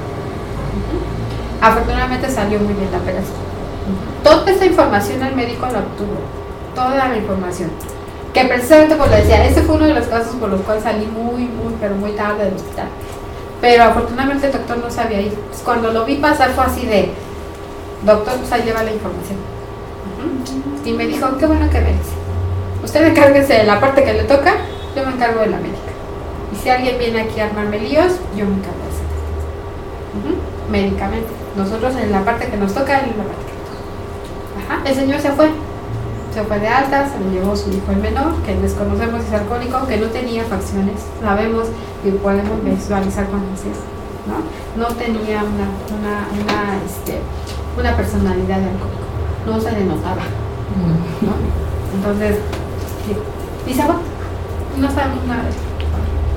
Speaker 2: Afortunadamente salió muy bien la operación. Toda esta información el médico la obtuvo, toda la información. Que precisamente, como le decía, este fue uno de los casos por los cuales salí pero muy tarde del hospital. Pero afortunadamente el doctor no sabía ir. Pues cuando lo vi pasar fue así de, doctor, pues ahí lleva la información. Y me dijo, qué bueno que me dice. Usted encárguese de la parte que le toca, yo me encargo de la médica. Y si alguien viene aquí a armarme líos, yo me encargo de eso. Médicamente. Nosotros en la parte que nos toca, en la parte que nos toca. Ajá. El señor se fue de alta, se le llevó su hijo el menor, que desconocemos si es alcohólico, que no tenía facciones, sabemos y podemos visualizar cuando es, ¿no? No tenía una personalidad de alcohólico, no se le notaba, ¿no? Entonces, sí. Y se va, no sabemos nada de eso.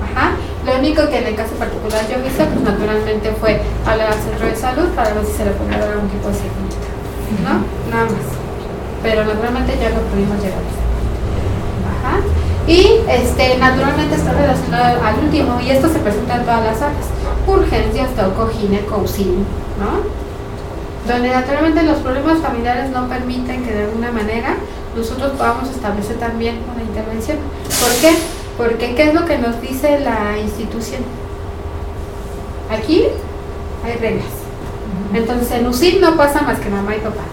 Speaker 2: Ajá. Lo único que en el caso particular yo hice, pues naturalmente fue hablar al centro de salud para ver si se le podía dar algún tipo de seguimiento, ¿no? Nada más. Pero naturalmente ya lo pudimos llegar. Ajá. Y naturalmente está relacionado al último, y esto se presenta en todas las áreas: urgencias, toco, gineco, auxilio, ¿no? Donde naturalmente los problemas familiares no permiten que de alguna manera nosotros podamos establecer también una intervención. ¿Por qué? Porque ¿qué es lo que nos dice la institución? Aquí hay reglas. Entonces en UCIL no pasa más que mamá y papá.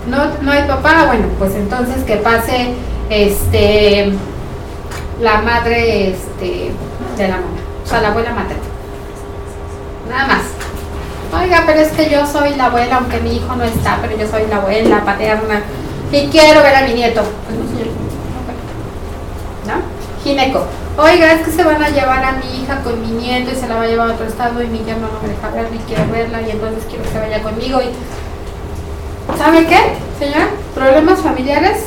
Speaker 2: No hay papá, bueno, pues entonces que pase la madre de la mamá, o sea, la abuela materna. Nada más. Oiga, pero es que yo soy la abuela, aunque mi hijo no está, pero yo soy la abuela paterna y quiero ver a mi nieto. ¿No? Gineco. Oiga, es que se van a llevar a mi hija con mi nieto y se la va a llevar a otro estado y mi yerno no me deja verla y quiero verla y entonces quiero que se vaya conmigo. Y ¿sabe qué, señora? Problemas familiares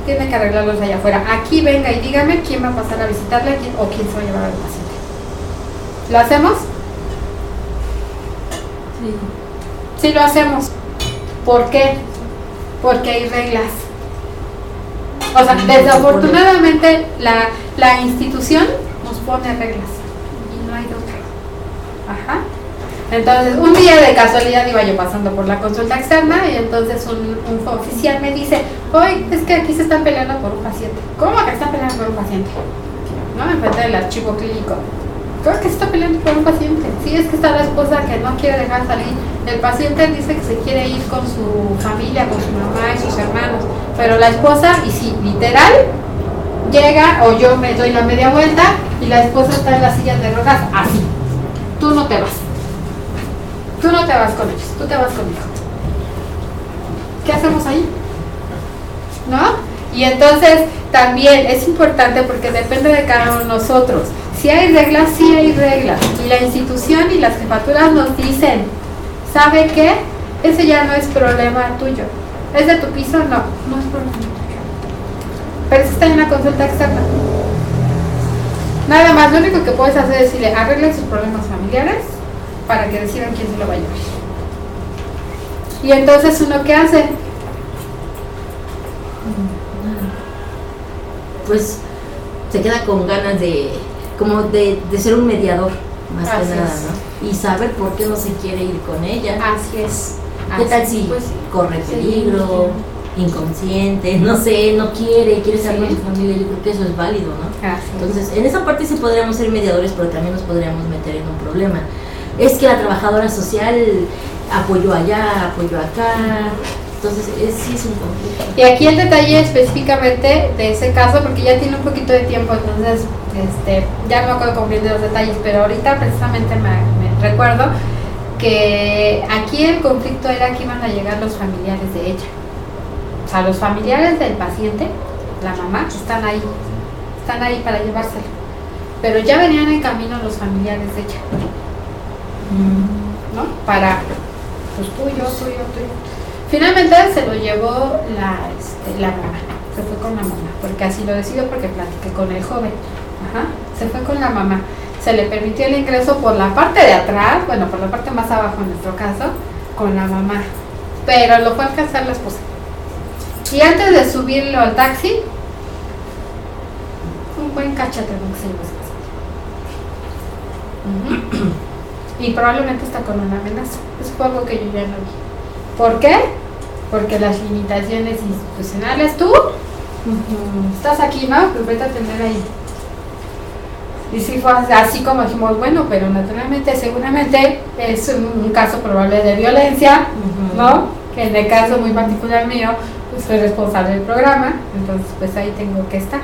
Speaker 2: tiene que arreglarlos allá afuera. Aquí venga y dígame quién va a pasar a visitarla o quién se va a llevar al paciente. ¿Lo hacemos? Sí lo hacemos. ¿Por qué? Porque hay reglas. O sea, desafortunadamente la institución nos pone reglas y no hay de otra. Ajá. Entonces, un día de casualidad iba yo pasando por la consulta externa y entonces un oficial me dice: oye, es que aquí se están peleando por un paciente. ¿Cómo que están peleando por un paciente? No, enfrente del archivo clínico. Creo que se está peleando por un paciente. Sí, es que está la esposa que no quiere dejar salir. El paciente dice que se quiere ir con su familia, con su mamá y sus hermanos. Pero la esposa, y sí, literal, llega o yo me doy la media vuelta y la esposa está en la silla de ruedas así. Tú no te vas. Tú no te vas con ellos, tú te vas conmigo. ¿Qué hacemos ahí? ¿No? Y entonces también es importante porque depende de cada uno de nosotros. Si hay reglas, sí hay reglas. Y la institución y las jefaturas nos dicen: ¿sabe qué? Ese ya no es problema tuyo. ¿Es de tu piso? No, no es problema tuyo. Pero eso está en una consulta externa. Nada más, lo único que puedes hacer es decirle: arreglen sus problemas familiares para que decidan quién se lo va a llevar. Y entonces, ¿uno qué hace?
Speaker 1: Pues se queda con ganas de ser un mediador, más
Speaker 2: Así
Speaker 1: que nada,
Speaker 2: es.
Speaker 1: ¿no? Y saber por qué no se quiere ir con ella.
Speaker 2: Así es.
Speaker 1: ¿Qué tal si
Speaker 2: pues,
Speaker 1: corre peligro, inconsciente, no sé, no quiere estar con su familia? Yo creo que eso es válido, ¿no?
Speaker 2: Así es.
Speaker 1: Entonces, en esa parte sí podríamos ser mediadores, pero también nos podríamos meter en un problema. Es que la trabajadora social apoyó allá, apoyó acá. Entonces, sí es un conflicto.
Speaker 2: Y aquí el detalle específicamente de ese caso, porque ya tiene un poquito de tiempo, entonces ya no me acuerdo con bien de los detalles, pero ahorita precisamente me recuerdo que aquí el conflicto era que iban a llegar los familiares de ella. O sea, los familiares del paciente, la mamá, están ahí para llevárselo. Pero ya venían en camino los familiares de ella. ¿No? Para, pues tuyo. Finalmente se lo llevó la mamá, se fue con la mamá, porque así lo decidió, porque platiqué con el joven. Ajá. Se fue con la mamá. Se le permitió el ingreso por la parte de atrás, bueno, por la parte más abajo en nuestro caso, con la mamá. Pero lo fue a alcanzar la esposa. Y antes de subirlo al taxi, un buen cachete que se llevó. Y probablemente está con una amenaza. Eso fue algo que yo ya no vi. ¿Por qué? Porque las limitaciones institucionales, tú estás aquí, ¿no? Pues vete a atender ahí. Y sí fue así como dijimos, bueno, pero naturalmente, seguramente es un caso probable de violencia, ¿no? que en el caso muy particular mío, pues soy responsable del programa, entonces pues ahí tengo que estar.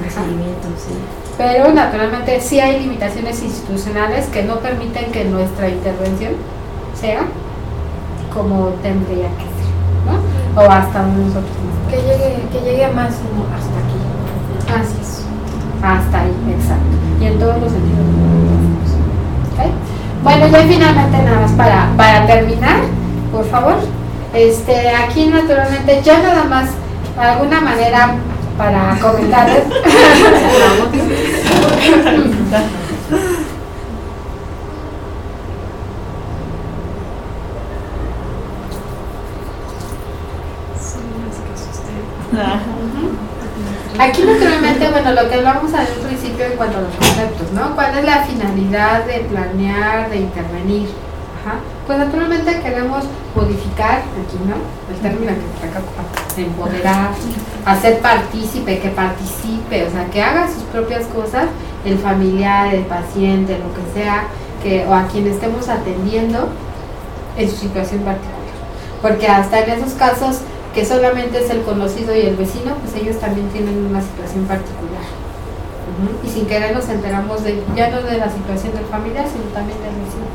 Speaker 1: Seguimiento, sí.
Speaker 2: Pero naturalmente sí hay limitaciones institucionales que no permiten que nuestra intervención sea como tendría que ser, ¿no? O hasta donde nosotros
Speaker 5: Que llegue más como hasta aquí.
Speaker 2: Así es. Hasta ahí, exacto. Y en todos los sentidos. ¿Okay? Bueno, ya finalmente nada más para terminar, por favor. Aquí naturalmente ya nada más, de alguna manera para comentarles. Aquí naturalmente, bueno, lo que hablamos al principio en cuanto a los conceptos, ¿no? ¿Cuál es la finalidad de planear, de intervenir? Ajá. Pues naturalmente queremos modificar, aquí, ¿no? El término que acá empoderar, hacer partícipe, que participe, o sea, que haga sus propias cosas, el familiar, el paciente, lo que sea, o a quien estemos atendiendo en su situación particular. Porque hasta en esos casos que solamente es el conocido y el vecino, pues ellos también tienen una situación particular. Y sin querer nos enteramos ya no de la situación del familiar, sino también del vecino.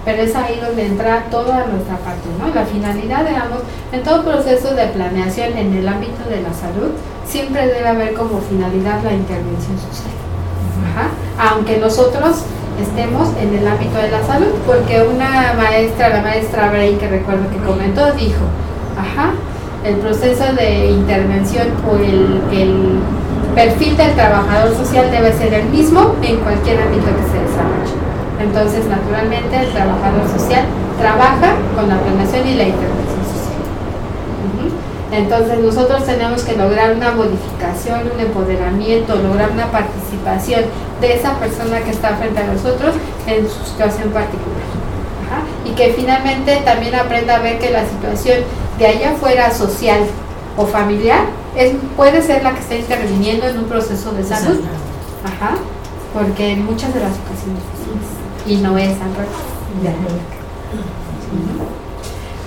Speaker 2: Pero es ahí donde entra toda nuestra parte, ¿no? La finalidad, digamos, en todo proceso de planeación en el ámbito de la salud, siempre debe haber como finalidad la intervención social. Aunque nosotros estemos en el ámbito de la salud, porque una maestra, la maestra Brain, que recuerdo que comentó, dijo, el proceso de intervención o el perfil del trabajador social debe ser el mismo en cualquier ámbito que se desarrolle. Entonces, naturalmente, el trabajador social trabaja con la planeación y la intervención social. Entonces, nosotros tenemos que lograr una modificación, un empoderamiento, lograr una participación de esa persona que está frente a nosotros en su situación particular. Y que finalmente también aprenda a ver que la situación de allá afuera social o familiar puede ser la que está interviniendo en un proceso de salud. Porque en muchas de las ocasiones y no es al revés.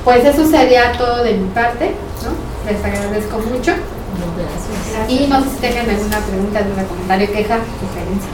Speaker 2: Pues eso sería todo de mi parte, ¿no? Les agradezco mucho.
Speaker 1: Gracias.
Speaker 2: Y no sé si tengan alguna pregunta, algún comentario, queja, sugerencia.